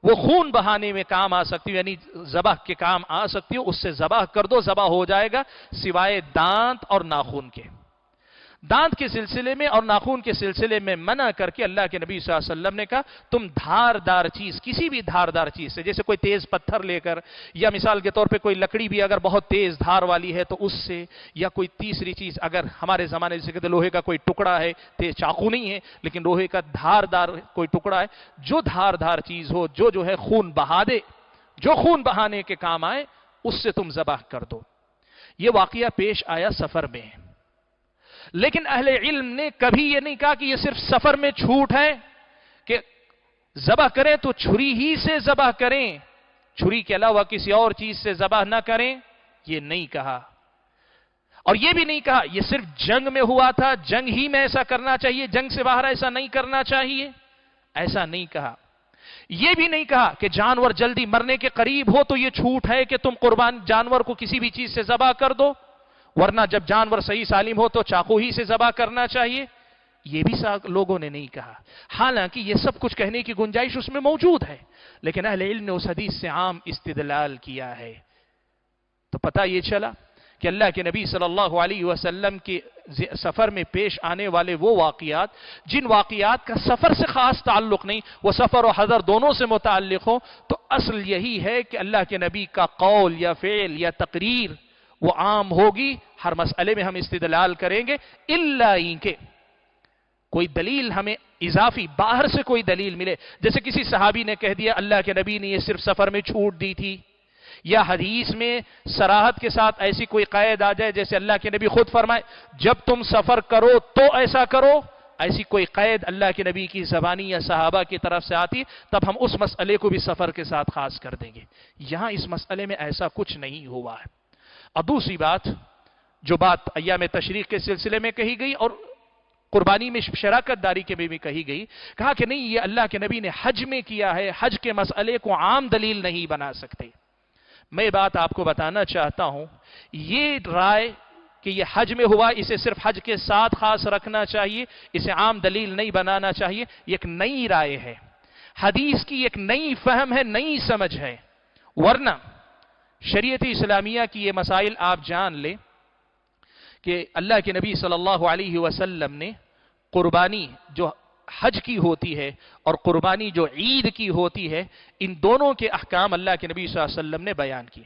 وہ خون بہانے میں کام آ سکتی ہو، یعنی ذبح کے کام آ سکتی ہو، اس سے ذبح کر دو، ذبح ہو جائے گا، سوائے دانت اور ناخن کے۔ دانت کے سلسلے میں اور ناخن کے سلسلے میں منع کر کے اللہ کے نبی صلی اللہ علیہ وسلم نے کہا تم دھاردار چیز، کسی بھی دھاردار چیز سے، جیسے کوئی تیز پتھر لے کر، یا مثال کے طور پہ کوئی لکڑی بھی اگر بہت تیز دھار والی ہے تو اس سے، یا کوئی تیسری چیز اگر ہمارے زمانے جیسے کہتے لوہے کا کوئی ٹکڑا ہے، تیز چاقو نہیں ہے لیکن لوہے کا دھاردار کوئی ٹکڑا ہے، جو دھاردار چیز ہو، جو ہے خون بہا دے، جو خون بہانے کے کام آئے، اس سے تم ذبح کر دو۔ یہ واقعہ پیش آیا سفر میں، لیکن اہل علم نے کبھی یہ نہیں کہا کہ یہ صرف سفر میں چھوٹ ہے کہ ذبح کریں تو چھری ہی سے ذبح کریں، چھری کے علاوہ کسی اور چیز سے ذبح نہ کریں، یہ نہیں کہا۔ اور یہ بھی نہیں کہا یہ صرف جنگ میں ہوا تھا، جنگ ہی میں ایسا کرنا چاہیے، جنگ سے باہر ایسا نہیں کرنا چاہیے، ایسا نہیں کہا۔ یہ بھی نہیں کہا کہ جانور جلدی مرنے کے قریب ہو تو یہ چھوٹ ہے کہ تم قربان جانور کو کسی بھی چیز سے ذبح کر دو، ورنہ جب جانور صحیح سالم ہو تو چاقو ہی سے ذبح کرنا چاہیے، یہ بھی لوگوں نے نہیں کہا۔ حالانکہ یہ سب کچھ کہنے کی گنجائش اس میں موجود ہے، لیکن اہل علم نے اس حدیث سے عام استدلال کیا ہے۔ تو پتہ یہ چلا کہ اللہ کے نبی صلی اللہ علیہ وسلم کے سفر میں پیش آنے والے وہ واقعات جن واقعات کا سفر سے خاص تعلق نہیں، وہ سفر و حضر دونوں سے متعلق ہوں، تو اصل یہی ہے کہ اللہ کے نبی کا قول یا فعل یا تقریر وہ عام ہوگی، ہر مسئلے میں ہم استدلال کریں گے، الا کہ کوئی دلیل ہمیں اضافی باہر سے کوئی دلیل ملے، جیسے کسی صحابی نے کہہ دیا اللہ کے نبی نے یہ صرف سفر میں چھوٹ دی تھی، یا حدیث میں صراحت کے ساتھ ایسی کوئی قید آ جائے جیسے اللہ کے نبی خود فرمائے جب تم سفر کرو تو ایسا کرو، ایسی کوئی قید اللہ کے نبی کی زبانی یا صحابہ کی طرف سے آتی، تب ہم اس مسئلے کو بھی سفر کے ساتھ خاص کر دیں گے۔ یہاں اس مسئلے میں ایسا کچھ نہیں ہوا ہے۔ اور دوسری بات، جو بات ایام تشریق کے سلسلے میں کہی گئی اور قربانی میں شراکت داری کے میں بھی کہی گئی، کہا کہ نہیں یہ اللہ کے نبی نے حج میں کیا ہے، حج کے مسئلے کو عام دلیل نہیں بنا سکتے۔ میں بات آپ کو بتانا چاہتا ہوں، یہ رائے کہ یہ حج میں ہوا اسے صرف حج کے ساتھ خاص رکھنا چاہیے، اسے عام دلیل نہیں بنانا چاہیے، یہ ایک نئی رائے ہے، حدیث کی ایک نئی فہم ہے، نئی سمجھ ہے۔ ورنہ شریعت اسلامیہ کی یہ مسائل آپ جان لیں کہ اللہ کے نبی صلی اللہ علیہ وسلم نے قربانی جو حج کی ہوتی ہے اور قربانی جو عید کی ہوتی ہے، ان دونوں کے احکام اللہ کے نبی صلی اللہ علیہ وسلم نے بیان کیے۔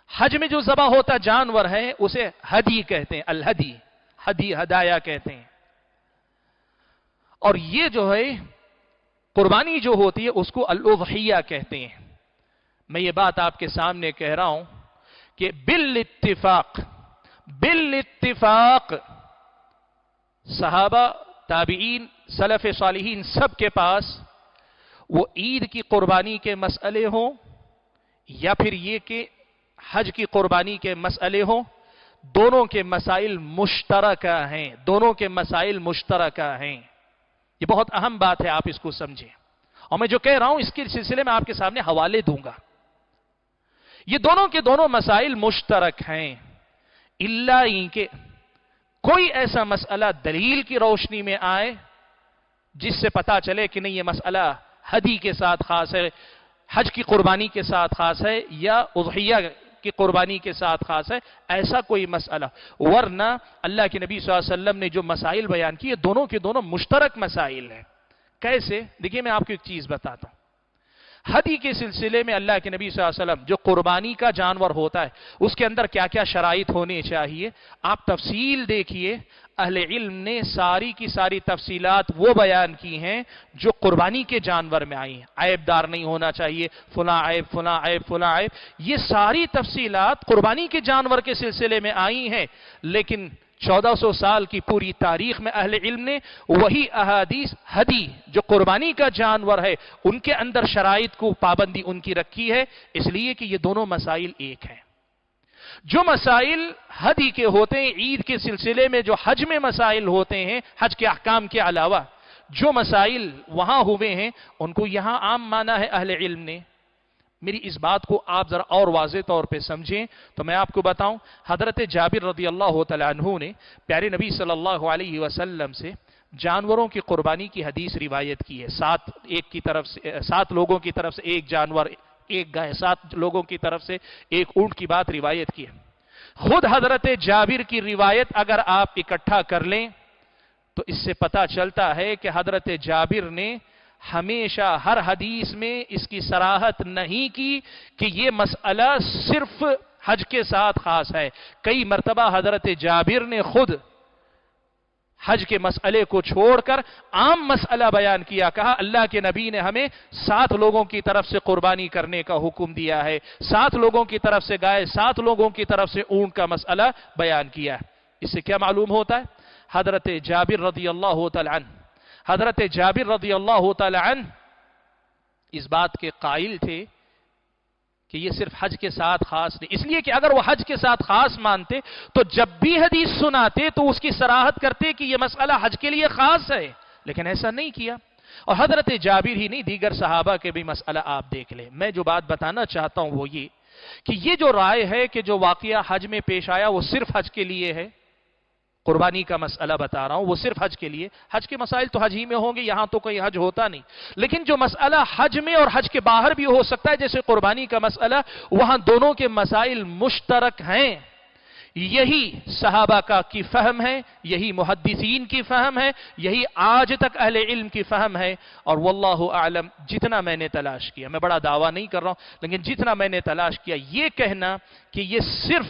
حج میں جو ذبح ہوتا جانور ہے اسے ہدی کہتے ہیں، الہدی، ہدی ہدایا کہتے ہیں، اور یہ جو ہے قربانی جو ہوتی ہے اس کو الاضحیہ کہتے ہیں۔ میں یہ بات آپ کے سامنے کہہ رہا ہوں کہ بالاتفاق صحابہ، تابعین، سلف صالحین سب کے پاس وہ عید کی قربانی کے مسئلے ہوں یا پھر یہ کہ حج کی قربانی کے مسئلے ہوں، دونوں کے مسائل مشترکہ ہیں، دونوں کے مسائل مشترکہ ہیں۔ یہ بہت اہم بات ہے، آپ اس کو سمجھیں، اور میں جو کہہ رہا ہوں اس کے سلسلے میں آپ کے سامنے حوالے دوں گا۔ یہ دونوں کے دونوں مسائل مشترک ہیں، الا کہ کوئی ایسا مسئلہ دلیل کی روشنی میں آئے جس سے پتا چلے کہ نہیں یہ مسئلہ ہدی کے ساتھ خاص ہے، حج کی قربانی کے ساتھ خاص ہے یا اضحیہ کی قربانی کے ساتھ خاص ہے، ایسا کوئی مسئلہ۔ ورنہ اللہ کے نبی صلی اللہ علیہ وسلم نے جو مسائل بیان کیے دونوں کے دونوں مشترک مسائل ہیں۔ کیسے؟ دیکھیے میں آپ کو ایک چیز بتاتا ہوں۔ ہدی کے سلسلے میں اللہ کے نبی صلی اللہ علیہ وسلم جو قربانی کا جانور ہوتا ہے اس کے اندر کیا کیا شرائط ہونے چاہیے، آپ تفصیل دیکھیے، اہل علم نے ساری کی ساری تفصیلات وہ بیان کی ہیں جو قربانی کے جانور میں آئی ہیں۔ عیب دار نہیں ہونا چاہیے، فلاں عیب فلاں عیب فلاں عیب، یہ ساری تفصیلات قربانی کے جانور کے سلسلے میں آئی ہیں، لیکن 1400 سال کی پوری تاریخ میں اہل علم نے وہی احادیث ہدی جو قربانی کا جانور ہے ان کے اندر شرائط کو پابندی ان کی رکھی ہے، اس لیے کہ یہ دونوں مسائل ایک ہیں۔ جو مسائل ہدی کے ہوتے ہیں، عید کے سلسلے میں جو حج میں مسائل ہوتے ہیں، حج کے احکام کے علاوہ جو مسائل وہاں ہوئے ہیں ان کو یہاں عام مانا ہے اہل علم نے۔ میری اس بات کو آپ ذرا اور واضح طور پہ سمجھیں تو میں آپ کو بتاؤں، حضرت جابر رضی اللہ تعالیٰ عنہ نے پیارے نبی صلی اللہ علیہ وسلم سے جانوروں کی قربانی کی حدیث روایت کی ہے۔ سات لوگوں کی طرف سے ایک جانور، ایک گائے، 7 لوگوں کی طرف سے ایک اونٹ کی بات روایت کی ہے۔ خود حضرت جابر کی روایت اگر آپ اکٹھا کر لیں تو اس سے پتہ چلتا ہے کہ حضرت جابر نے ہمیشہ ہر حدیث میں اس کی صراحت نہیں کی کہ یہ مسئلہ صرف حج کے ساتھ خاص ہے۔ کئی مرتبہ حضرت جابر نے خود حج کے مسئلے کو چھوڑ کر عام مسئلہ بیان کیا، کہا اللہ کے نبی نے ہمیں 7 لوگوں کی طرف سے قربانی کرنے کا حکم دیا ہے، 7 لوگوں کی طرف سے گائے، 7 لوگوں کی طرف سے اونٹ کا مسئلہ بیان کیا ہے۔ اس سے کیا معلوم ہوتا ہے؟ حضرت جابر رضی اللہ تعالی عنہ، حضرت جابر رضی اللہ تعالی عنہ اس بات کے قائل تھے کہ یہ صرف حج کے ساتھ خاص نہیں، اس لیے کہ اگر وہ حج کے ساتھ خاص مانتے تو جب بھی حدیث سناتے تو اس کی صراحت کرتے کہ یہ مسئلہ حج کے لیے خاص ہے، لیکن ایسا نہیں کیا۔ اور حضرت جابر ہی نہیں، دیگر صحابہ کے بھی مسئلہ آپ دیکھ لیں۔ میں جو بات بتانا چاہتا ہوں وہ یہ کہ یہ جو رائے ہے کہ جو واقعہ حج میں پیش آیا وہ صرف حج کے لیے ہے، قربانی کا مسئلہ بتا رہا ہوں وہ صرف حج کے لیے، حج کے مسائل تو حج ہی میں ہوں گے، یہاں تو کوئی حج ہوتا نہیں، لیکن جو مسئلہ حج میں اور حج کے باہر بھی ہو سکتا ہے جیسے قربانی کا مسئلہ، وہاں دونوں کے مسائل مشترک ہیں۔ یہی صحابہ کی فہم ہے، یہی محدثین کی فہم ہے، یہی آج تک اہل علم کی فہم ہے، اور واللہ اعلم جتنا میں نے تلاش کیا، میں بڑا دعویٰ نہیں کر رہا ہوں لیکن جتنا میں نے تلاش کیا، یہ کہنا کہ یہ صرف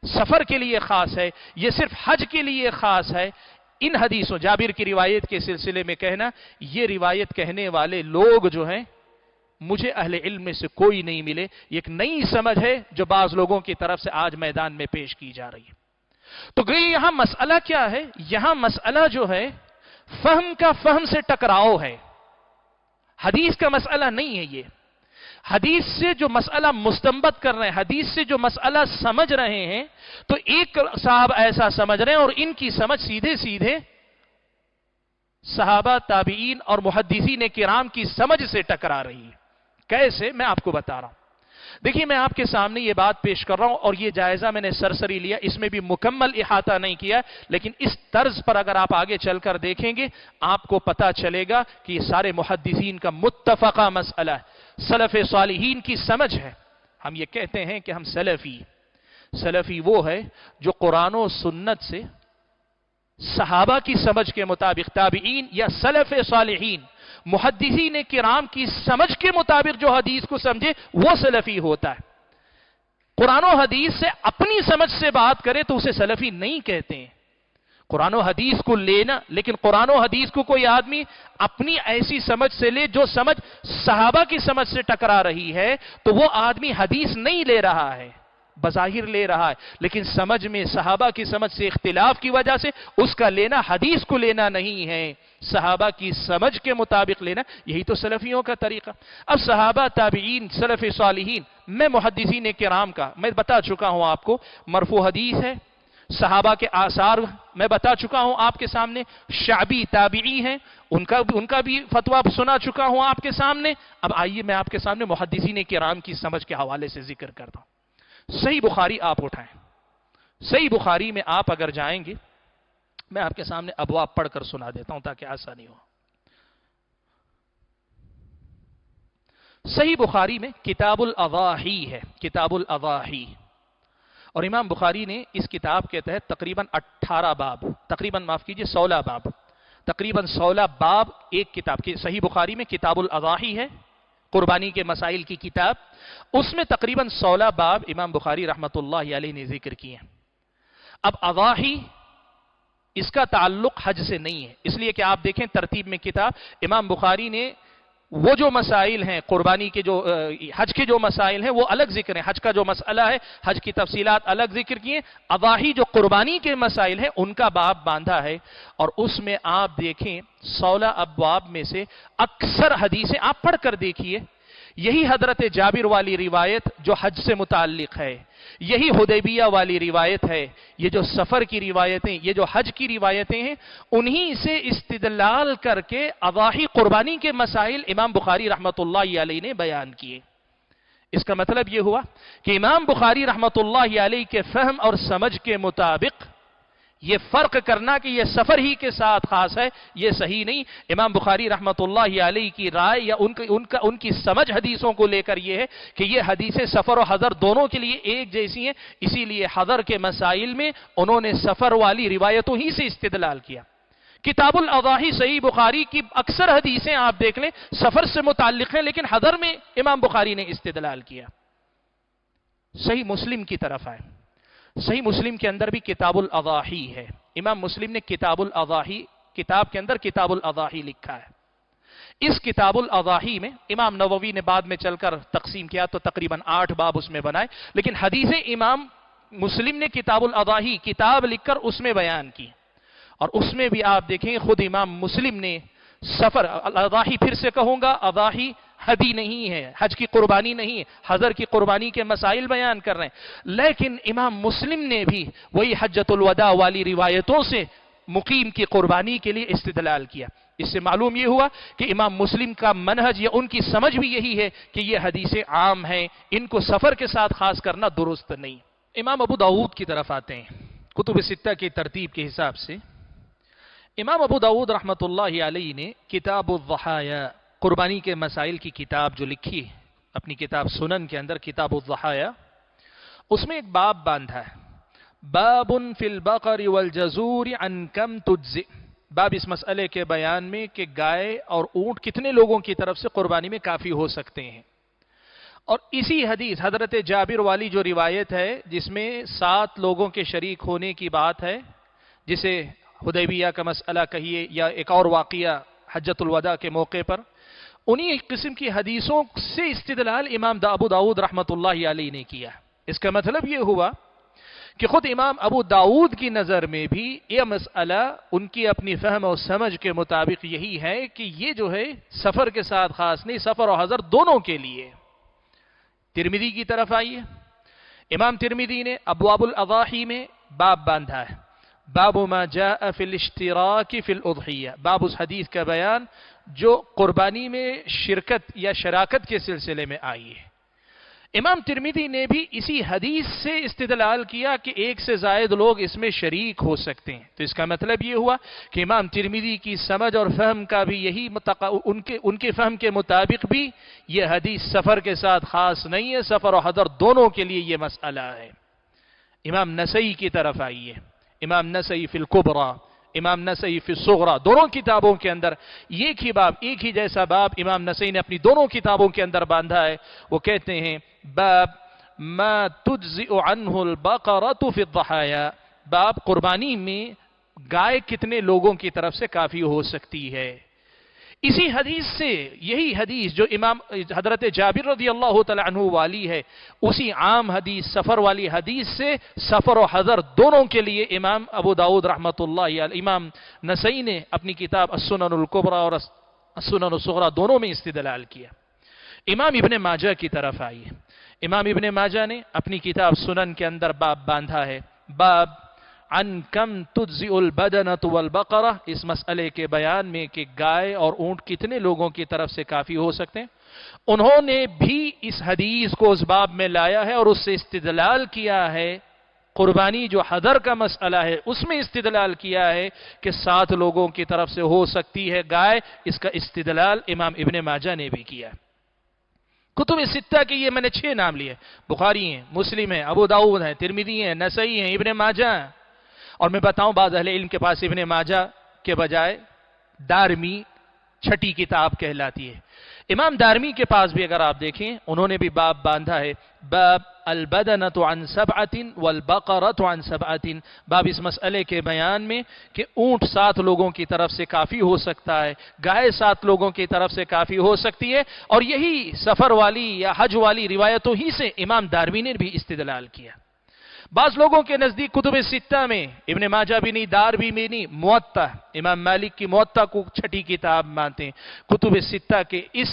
سفر کے لیے خاص ہے، یہ صرف حج کے لیے خاص ہے، ان حدیثوں جابر کی روایت کے سلسلے میں کہنا، یہ روایت کہنے والے لوگ جو ہیں مجھے اہل علم میں سے کوئی نہیں ملے۔ یہ ایک نئی سمجھ ہے جو بعض لوگوں کی طرف سے آج میدان میں پیش کی جا رہی ہے۔ تو گئی یہاں مسئلہ کیا ہے؟ یہاں مسئلہ جو ہے فہم کا فہم سے ٹکراؤ ہے، حدیث کا مسئلہ نہیں ہے۔ یہ حدیث سے جو مسئلہ مستنبط کر رہے ہیں، حدیث سے جو مسئلہ سمجھ رہے ہیں، تو ایک صاحب ایسا سمجھ رہے ہیں اور ان کی سمجھ سیدھے سیدھے صحابہ، تابعین اور محدثین کرام کی سمجھ سے ٹکرا رہی ہے۔ کیسے؟ میں آپ کو بتا رہا ہوں۔ دیکھیے میں آپ کے سامنے یہ بات پیش کر رہا ہوں اور یہ جائزہ میں نے سرسری لیا، اس میں بھی مکمل احاطہ نہیں کیا، لیکن اس طرز پر اگر آپ آگے چل کر دیکھیں گے آپ کو پتا چلے گا کہ یہ سارے محدثین کا متفقہ مسئلہ ہے، سلف صالحین کی سمجھ ہے۔ ہم یہ کہتے ہیں کہ ہم سلفی وہ ہے جو قرآن و سنت سے صحابہ کی سمجھ کے مطابق، تابعین یا سلف صالحین محدثین کرام کی سمجھ کے مطابق جو حدیث کو سمجھے وہ سلفی ہوتا ہے۔ قرآن و حدیث سے اپنی سمجھ سے بات کرے تو اسے سلفی نہیں کہتے ہیں۔ قرآن و حدیث کو لینا، لیکن قرآن و حدیث کو کوئی آدمی اپنی ایسی سمجھ سے لے جو سمجھ صحابہ کی سمجھ سے ٹکرا رہی ہے تو وہ آدمی حدیث نہیں لے رہا ہے، بظاہر لے رہا ہے، لیکن سمجھ میں صحابہ کی سمجھ سے اختلاف کی وجہ سے اس کا لینا حدیث کو لینا نہیں ہے، صحابہ کی سمجھ کے مطابق لینا، یہی تو سلفیوں کا طریقہ۔ اب صحابہ، تابعین، سلف صالحین، میں محدثین کرام کا میں بتا چکا ہوں آپ کو، مرفوع حدیث ہے، صحابہ کے آثار میں بتا چکا ہوں آپ کے سامنے، شعبی تابعی ہیں ان کا بھی فتویٰ سنا چکا ہوں آپ کے سامنے۔ اب آئیے میں آپ کے سامنے محدثین کرام کی سمجھ کے حوالے سے ذکر کرتا ہوں۔ صحیح بخاری آپ اٹھائیں، صحیح بخاری میں آپ اگر جائیں گے، میں آپ کے سامنے ابواب پڑھ کر سنا دیتا ہوں تاکہ آسانی ہو۔ صحیح بخاری میں کتاب الاضاحی ہے، کتاب الاضاحی، اور امام بخاری نے اس کتاب کے تحت تقریباً 18 باب، تقریباً معاف کیجئے 16 باب، تقریباً 16 باب ایک کتاب کی۔ صحیح بخاری میں کتاب الاضاحی ہے، قربانی کے مسائل کی کتاب، اس میں تقریباً 16 باب امام بخاری رحمۃ اللہ علیہ نے ذکر کیے ہیں۔ اب اضاحی اس کا تعلق حج سے نہیں ہے، اس لیے کہ آپ دیکھیں ترتیب میں کتاب امام بخاری نے وہ جو مسائل ہیں قربانی کے جو حج کے جو مسائل ہیں وہ الگ ذکر ہیں، حج کا جو مسئلہ ہے حج کی تفصیلات الگ ذکر کیے، اضاحی جو قربانی کے مسائل ہیں ان کا باب باندھا ہے، اور اس میں آپ دیکھیں 16 ابواب میں سے اکثر حدیثیں آپ پڑھ کر دیکھیے، یہی حضرت جابر والی روایت جو حج سے متعلق ہے، یہی حدیبیہ والی روایت ہے، یہ جو سفر کی روایتیں، یہ جو حج کی روایتیں ہیں، انہی سے استدلال کر کے اضاحی قربانی کے مسائل امام بخاری رحمت اللہ علیہ نے بیان کیے۔ اس کا مطلب یہ ہوا کہ امام بخاری رحمت اللہ علیہ کے فہم اور سمجھ کے مطابق یہ فرق کرنا کہ یہ سفر ہی کے ساتھ خاص ہے، یہ صحیح نہیں۔ امام بخاری رحمت اللہ علیہ کی رائے یا ان کی سمجھ حدیثوں کو لے کر یہ ہے کہ یہ حدیثیں سفر و حضر دونوں کے لیے ایک جیسی ہیں، اسی لیے حضر کے مسائل میں انہوں نے سفر والی روایتوں ہی سے استدلال کیا۔ کتاب الاضاحی صحیح بخاری کی اکثر حدیثیں آپ دیکھ لیں سفر سے متعلق ہیں، لیکن حضر میں امام بخاری نے استدلال کیا۔ صحیح مسلم کی طرف آئے، صحیح مسلم کے اندر بھی کتاب الاضاحی ہے، امام مسلم نے کتاب الاضاحی کتاب کے اندر کتاب الاضاحی لکھا ہے۔ اس کتاب الاضاحی میں امام نووی نے بعد میں چل کر تقسیم کیا تو تقریباً 8 باب اس میں بنائے، لیکن حدیثیں امام مسلم نے کتاب الاضاحی کتاب لکھ کر اس میں بیان کی، اور اس میں بھی آپ دیکھیں خود امام مسلم نے سفر الاضاحی، پھر سے کہوں گا اضاحی حدی نہیں ہے، حج کی قربانی نہیں ہے، حضر کی قربانی کے مسائل بیان کر رہے ہیں، لیکن امام مسلم نے بھی وہی حجۃ الوداع والی روایتوں سے مقیم کی قربانی کے لیے استدلال کیا۔ اس سے معلوم یہ ہوا کہ امام مسلم کا منہج یا ان کی سمجھ بھی یہی ہے کہ یہ حدیثیں عام ہیں، ان کو سفر کے ساتھ خاص کرنا درست نہیں۔ امام ابو داؤد کی طرف آتے ہیں، کتب ستہ کی ترتیب کے حساب سے امام ابو داؤد رحمت اللہ علیہ نے کتاب الضحایا قربانی کے مسائل کی کتاب جو لکھی اپنی کتاب سنن کے اندر کتاب الضحایا، اس میں ایک باب باندھا ہے، باب فی البقر والجزور عن کم تجزئ، باب اس مسئلے کے بیان میں کہ گائے اور اونٹ کتنے لوگوں کی طرف سے قربانی میں کافی ہو سکتے ہیں۔ اور اسی حدیث حضرت جابر والی جو روایت ہے جس میں 7 لوگوں کے شریک ہونے کی بات ہے، جسے حدیبیہ کا مسئلہ کہیے یا ایک اور واقعہ حجۃ الوداع کے موقع پر، انہی قسم کی حدیثوں سے استدلال امام ابو داؤد رحمت اللہ علیہ نے کیا۔ اس کا مطلب یہ ہوا کہ خود امام ابو داؤد کی نظر میں بھی یہ مسئلہ ان کی اپنی فہم اور سمجھ کے مطابق یہی ہے کہ یہ جو ہے سفر کے ساتھ خاص نہیں، سفر اور حضر دونوں کے لیے۔ ترمذی کی طرف آئیے، امام ترمذی نے ابواب الاضاحی میں باب باندھا ہے، باب ما جاء فی الاشتراک فی الاضحیہ، باب اس حدیث کا بیان جو قربانی میں شرکت یا شراکت کے سلسلے میں آئی ہے۔ امام ترمذی نے بھی اسی حدیث سے استدلال کیا کہ ایک سے زائد لوگ اس میں شریک ہو سکتے ہیں، تو اس کا مطلب یہ ہوا کہ امام ترمذی کی سمجھ اور فہم کا بھی یہی ان کے فہم کے مطابق بھی یہ حدیث سفر کے ساتھ خاص نہیں ہے، سفر و حضر دونوں کے لیے یہ مسئلہ ہے۔ امام نسائی کی طرف آئیے، امام نسائی فی الکبریٰ، امام نسائی فی الصغریٰ، دونوں کتابوں کے اندر ایک ہی باب، ایک ہی جیسا باب امام نسائی نے اپنی دونوں کتابوں کے اندر باندھا ہے۔ وہ کہتے ہیں باب ما تجزئ عنہ البقرۃ فی الضحایا، باب قربانی میں گائے کتنے لوگوں کی طرف سے کافی ہو سکتی ہے۔ اسی حدیث سے، یہی حدیث جو امام حضرت جابر رضی اللہ تعالی عنہ والی ہے، اسی عام حدیث سفر والی حدیث سے سفر و حضر دونوں کے لیے امام ابو داؤد رحمت اللہ علیہ، امام نسائی نے اپنی کتاب السنن الکبریٰ اور السنن الصغریٰ دونوں میں استدلال کیا۔ امام ابن ماجہ کی طرف آئیے، امام ابن ماجہ نے اپنی کتاب سنن کے اندر باب باندھا ہے، باب عن کم تجزئ البدنۃ والبقرہ، اس مسئلے کے بیان میں کہ گائے اور اونٹ کتنے لوگوں کی طرف سے کافی ہو سکتے ہیں۔ انہوں نے بھی اس حدیث کو اس باب میں لایا ہے اور اس سے استدلال کیا ہے، قربانی جو حضر کا مسئلہ ہے اس میں استدلال کیا ہے کہ 7 لوگوں کی طرف سے ہو سکتی ہے گائے، اس کا استدلال امام ابن ماجہ نے بھی کیا۔ کتب ستہ کے یہ میں نے 6 نام لیے، بخاری ہیں، مسلم ہیں، ابو داؤد ہیں، ترمذی ہیں، نسائی ہیں، ابن ماجہ ہیں۔ اور میں بتاؤں بعض اہل علم کے پاس ابن ماجہ کے بجائے دارمی چھٹی کتاب کہلاتی ہے۔ امام دارمی کے پاس بھی اگر آپ دیکھیں انہوں نے بھی باب باندھا ہے، باب البدنۃ عن سبعۃ والبقرۃ عن سبعۃ، باب اس مسئلے کے بیان میں کہ اونٹ 7 لوگوں کی طرف سے کافی ہو سکتا ہے، گائے 7 لوگوں کی طرف سے کافی ہو سکتی ہے، اور یہی سفر والی یا حج والی روایتوں ہی سے امام دارمی نے بھی استدلال کیا۔ بعض لوگوں کے نزدیک کتب ستہ میں ابن ماجہ بھی نہیں، دار بھی نہیں، موطا امام مالک کی موطا کو چھٹی کتاب مانتے ہیں۔ کتب ستہ کے اس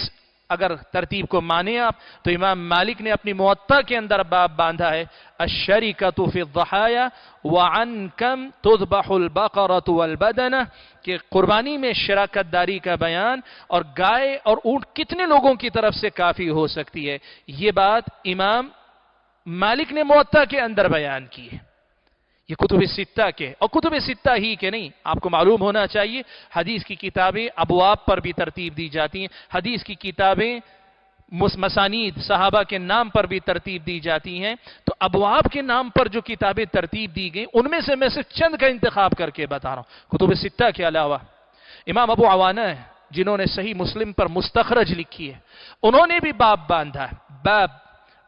اگر ترتیب کو مانے آپ تو امام مالک نے اپنی موطا کے اندر باب باندھا ہے الشریکۃ فی الضحایا وعن کم تذبح البقرۃ والبدنہ، کہ قربانی میں شراکت داری کا بیان اور گائے اور اونٹ کتنے لوگوں کی طرف سے کافی ہو سکتی ہے، یہ بات امام مالک نے موطا کے اندر بیان کی ہے۔ یہ کتب ستہ کے، اور کتب ستہ ہی کے نہیں، آپ کو معلوم ہونا چاہیے حدیث کی کتابیں ابواب پر بھی ترتیب دی جاتی ہیں، حدیث کی کتابیں مسانید صحابہ کے نام پر بھی ترتیب دی جاتی ہیں، تو ابواب کے نام پر جو کتابیں ترتیب دی گئیں ان میں سے میں صرف چند کا انتخاب کر کے بتا رہا ہوں۔ کتب ستہ کے علاوہ امام ابو عوانہ جنہوں نے صحیح مسلم پر مستخرج لکھی ہے، انہوں نے بھی باب باندھا ہے، باب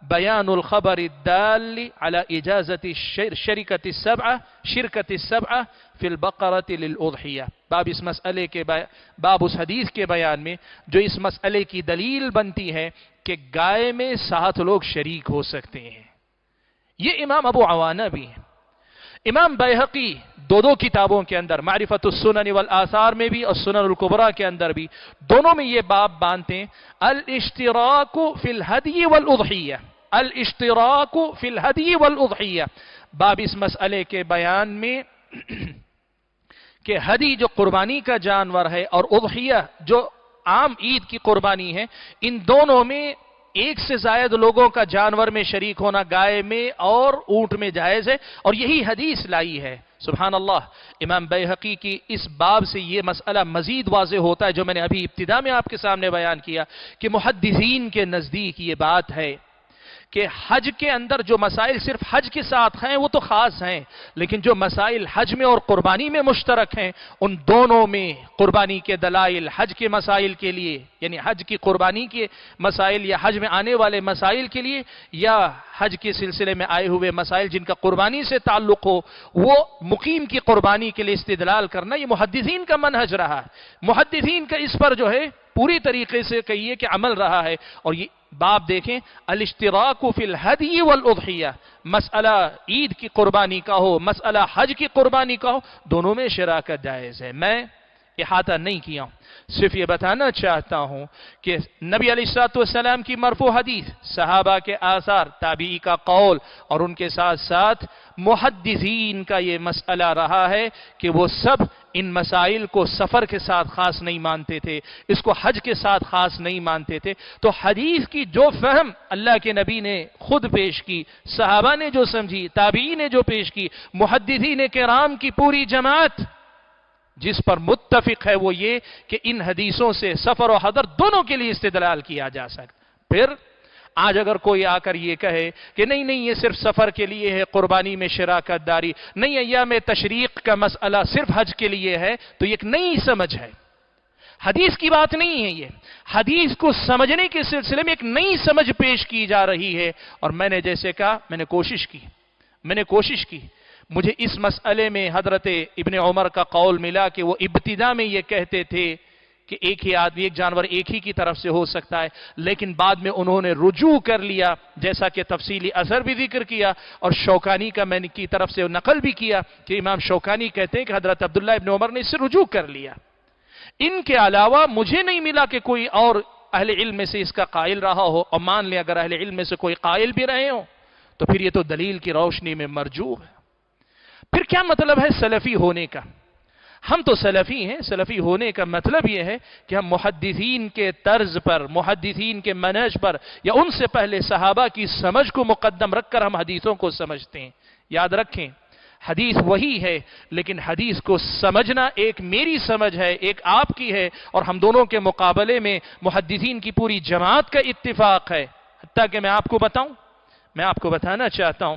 بیان الخبر الدال على اجازت شرکت السبعہ فی البقرۃ للاضحیہ، باب اس مسئلے کے باب اس حدیث کے بیان میں جو اس مسئلے کی دلیل بنتی ہے کہ گائے میں 7 لوگ شریک ہو سکتے ہیں۔ یہ امام ابو عوانہ بھی ہیں۔ امام بیہقی دو کتابوں کے اندر معرفت السنن والآثار میں بھی اور سنن الکبریٰ کے اندر بھی دونوں میں یہ باب باندھتے ہیں الاشتراک فی الہدی والاضحیہ، الاشتراک فی الہدی والاضحیہ، باب اس مسئلے کے بیان میں کہ ہدی جو قربانی کا جانور ہے اور اضحیہ جو عام عید کی قربانی ہے، ان دونوں میں ایک سے زائد لوگوں کا جانور میں شریک ہونا گائے میں اور اونٹ میں جائز ہے، اور یہی حدیث لائی ہے۔ سبحان اللہ، امام بیہقی کی اس باب سے یہ مسئلہ مزید واضح ہوتا ہے جو میں نے ابھی ابتدا میں آپ کے سامنے بیان کیا کہ محدثین کے نزدیک یہ بات ہے کہ حج کے اندر جو مسائل صرف حج کے ساتھ ہیں وہ تو خاص ہیں، لیکن جو مسائل حج میں اور قربانی میں مشترک ہیں ان دونوں میں قربانی کے دلائل حج کے مسائل کے لیے، یعنی حج کی قربانی کے مسائل یا حج میں آنے والے مسائل کے لیے، یا حج کے سلسلے میں آئے ہوئے مسائل جن کا قربانی سے تعلق ہو، وہ مقیم کی قربانی کے لیے استدلال کرنا یہ محدثین کا منہج رہا ہے۔ محدثین کا اس پر جو ہے پوری طریقے سے کہیے کہ عمل رہا ہے، اور یہ باب دیکھیں الاشتراک فی الہدی والاضحیہ، مسئلہ عید کی قربانی کا ہو، مسئلہ حج کی قربانی کا ہو، دونوں میں شراکت جائز ہے۔ میں احاطہ نہیں کیا ہوں، صرف یہ بتانا چاہتا ہوں کہ نبی علیہ السلام کی مرفوع حدیث، صحابہ کے آثار، تابعی کا قول، اور ان کے ساتھ ساتھ محدثین کا یہ مسئلہ رہا ہے کہ وہ سب ان مسائل کو سفر کے ساتھ خاص نہیں مانتے تھے، اس کو حج کے ساتھ خاص نہیں مانتے تھے۔ تو حدیث کی جو فہم اللہ کے نبی نے خود پیش کی، صحابہ نے جو سمجھی، تابعی نے جو پیش کی، محدثین کرام کی پوری جماعت جس پر متفق ہے وہ یہ کہ ان حدیثوں سے سفر و حضر دونوں کے لیے استدلال کیا جا سکتا۔ پھر آج اگر کوئی آ کر یہ کہے کہ نہیں یہ صرف سفر کے لیے ہے، قربانی میں شراکت داری نہیں، ایام تشریق کا مسئلہ صرف حج کے لیے ہے، تو یہ ایک نئی سمجھ ہے، حدیث کی بات نہیں ہے۔ یہ حدیث کو سمجھنے کے سلسلے میں ایک نئی سمجھ پیش کی جا رہی ہے، اور میں نے جیسے کہا میں نے کوشش کی مجھے اس مسئلے میں حضرت ابن عمر کا قول ملا کہ وہ ابتدا میں یہ کہتے تھے کہ ایک ہی آدمی، ایک جانور ایک ہی کی طرف سے ہو سکتا ہے، لیکن بعد میں انہوں نے رجوع کر لیا، جیسا کہ تفصیلی اثر بھی ذکر کیا، اور شوکانی کا میں نے کی طرف سے نقل بھی کیا کہ امام شوکانی کہتے ہیں کہ حضرت عبداللہ ابن عمر نے اس سے رجوع کر لیا۔ ان کے علاوہ مجھے نہیں ملا کہ کوئی اور اہل علم میں سے اس کا قائل رہا ہو، اور مان لیں اگر اہل علم میں سے کوئی قائل بھی رہے ہوں تو پھر یہ تو دلیل کی روشنی میں مرجوع ہے۔ پھر کیا مطلب ہے سلفی ہونے کا؟ ہم تو سلفی ہیں، سلفی ہونے کا مطلب یہ ہے کہ ہم محدثین کے طرز پر، محدثین کے منہج پر، یا ان سے پہلے صحابہ کی سمجھ کو مقدم رکھ کر ہم حدیثوں کو سمجھتے ہیں۔ یاد رکھیں حدیث وہی ہے، لیکن حدیث کو سمجھنا ایک میری سمجھ ہے، ایک آپ کی ہے، اور ہم دونوں کے مقابلے میں محدثین کی پوری جماعت کا اتفاق ہے۔ حتیٰ کہ میں آپ کو بتانا چاہتا ہوں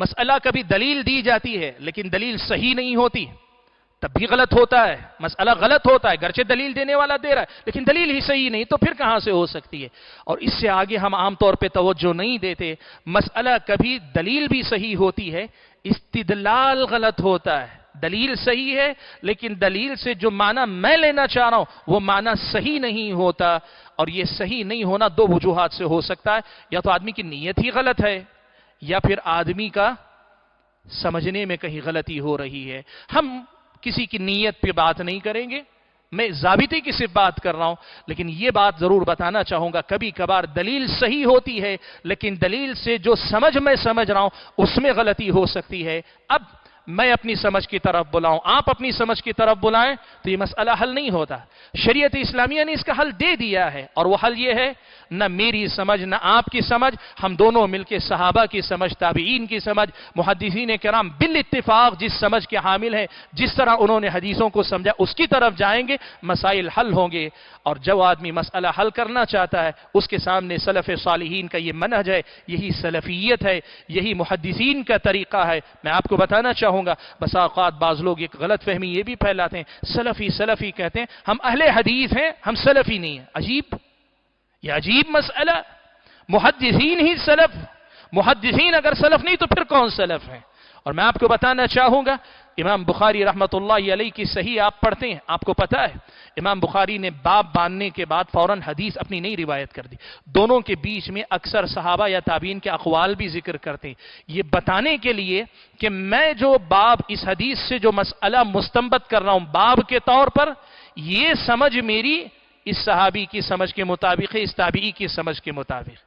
مسئلہ کبھی دلیل دی جاتی ہے لیکن دلیل صحیح نہیں ہوتی، تب بھی غلط ہوتا ہے، مسئلہ غلط ہوتا ہے، گرچہ دلیل دینے والا دے رہا ہے لیکن دلیل ہی صحیح نہیں، تو پھر کہاں سے ہو سکتی ہے؟ اور اس سے آگے ہم عام طور پہ توجہ نہیں دیتے، مسئلہ کبھی دلیل بھی صحیح ہوتی ہے، استدلال غلط ہوتا ہے، دلیل صحیح ہے لیکن دلیل سے جو معنی میں لینا چاہ رہا ہوں وہ معنی صحیح نہیں ہوتا، اور یہ صحیح نہیں ہونا دو وجوہات سے ہو سکتا ہے، یا تو آدمی کی نیت ہی غلط ہے، یا پھر آدمی کا سمجھنے میں کہیں غلطی ہو رہی ہے۔ ہم کسی کی نیت پہ بات نہیں کریں گے، میں ضابطے کی صرف بات کر رہا ہوں، لیکن یہ بات ضرور بتانا چاہوں گا کبھی کبھار دلیل صحیح ہوتی ہے لیکن دلیل سے جو سمجھ میں سمجھ رہا ہوں اس میں غلطی ہو سکتی ہے۔ اب میں اپنی سمجھ کی طرف بلاؤں، آپ اپنی سمجھ کی طرف بلائیں تو یہ مسئلہ حل نہیں ہوتا۔ شریعت اسلامیہ نے اس کا حل دے دیا ہے، اور وہ حل یہ ہے، نہ میری سمجھ نہ آپ کی سمجھ، ہم دونوں مل کے صحابہ کی سمجھ، تابعین کی سمجھ، محدثین کرام بالاتفاق جس سمجھ کے حامل ہیں، جس طرح انہوں نے حدیثوں کو سمجھا اس کی طرف جائیں گے، مسائل حل ہوں گے۔ اور جو آدمی مسئلہ حل کرنا چاہتا ہے اس کے سامنے سلف صالحین کا یہ منہج ہے، یہی سلفیت ہے، یہی محدثین کا طریقہ ہے۔ میں آپ کو بتانا چاہوں گا، بس اوقات بعض لوگ ایک غلط فہمی یہ بھی پھیلاتے ہیں، سلفی کہتے ہیں، ہم اہل حدیث ہیں، ہم سلفی نہیں ہیں۔ عجیب، یہ عجیب مسئلہ، محدثین ہی سلف، محدثین اگر سلف نہیں تو پھر کون سلف ہیں؟ اور میں آپ کو بتانا چاہوں گا، امام بخاری رحمت اللہ علیہ کی صحیح آپ پڑھتے ہیں، آپ کو پتا ہے امام بخاری نے باب باندھنے کے بعد فوراً حدیث اپنی نئی روایت کر دی۔ دونوں کے بیچ میں اکثر صحابہ یا تابعین کے اقوال بھی ذکر کرتے ہیں، یہ بتانے کے لیے کہ میں جو باب اس حدیث سے جو مسئلہ مستنبط کر رہا ہوں باب کے طور پر، یہ سمجھ میری اس صحابی کی سمجھ کے مطابق ہے، اس تابعی کی سمجھ کے مطابق۔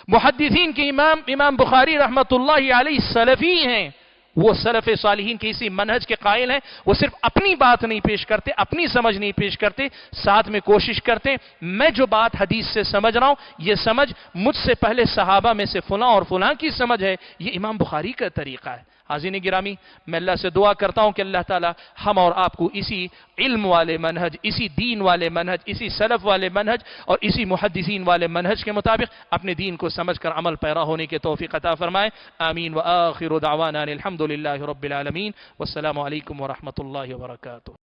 محدثین کے امام بخاری رحمت اللہ علیہ سلفی ہیں، وہ سلف صالحین کے اسی منہج کے قائل ہیں، وہ صرف اپنی بات نہیں پیش کرتے، اپنی سمجھ نہیں پیش کرتے، ساتھ میں کوشش کرتے میں جو بات حدیث سے سمجھ رہا ہوں یہ سمجھ مجھ سے پہلے صحابہ میں سے فلاں اور فلاں کی سمجھ ہے، یہ امام بخاری کا طریقہ ہے۔ حاضرین گرامی، میں اللہ سے دعا کرتا ہوں کہ اللہ تعالی ہم اور آپ کو اسی علم والے منہج، اسی دین والے منہج، اسی سلف والے منہج اور اسی محدثین والے منہج کے مطابق اپنے دین کو سمجھ کر عمل پیرا ہونے کے توفیق عطا فرمائے۔ آمین وآخر دعوانا الحمدللہ رب العالمین، والسلام علیکم ورحمۃ اللہ وبرکاتہ۔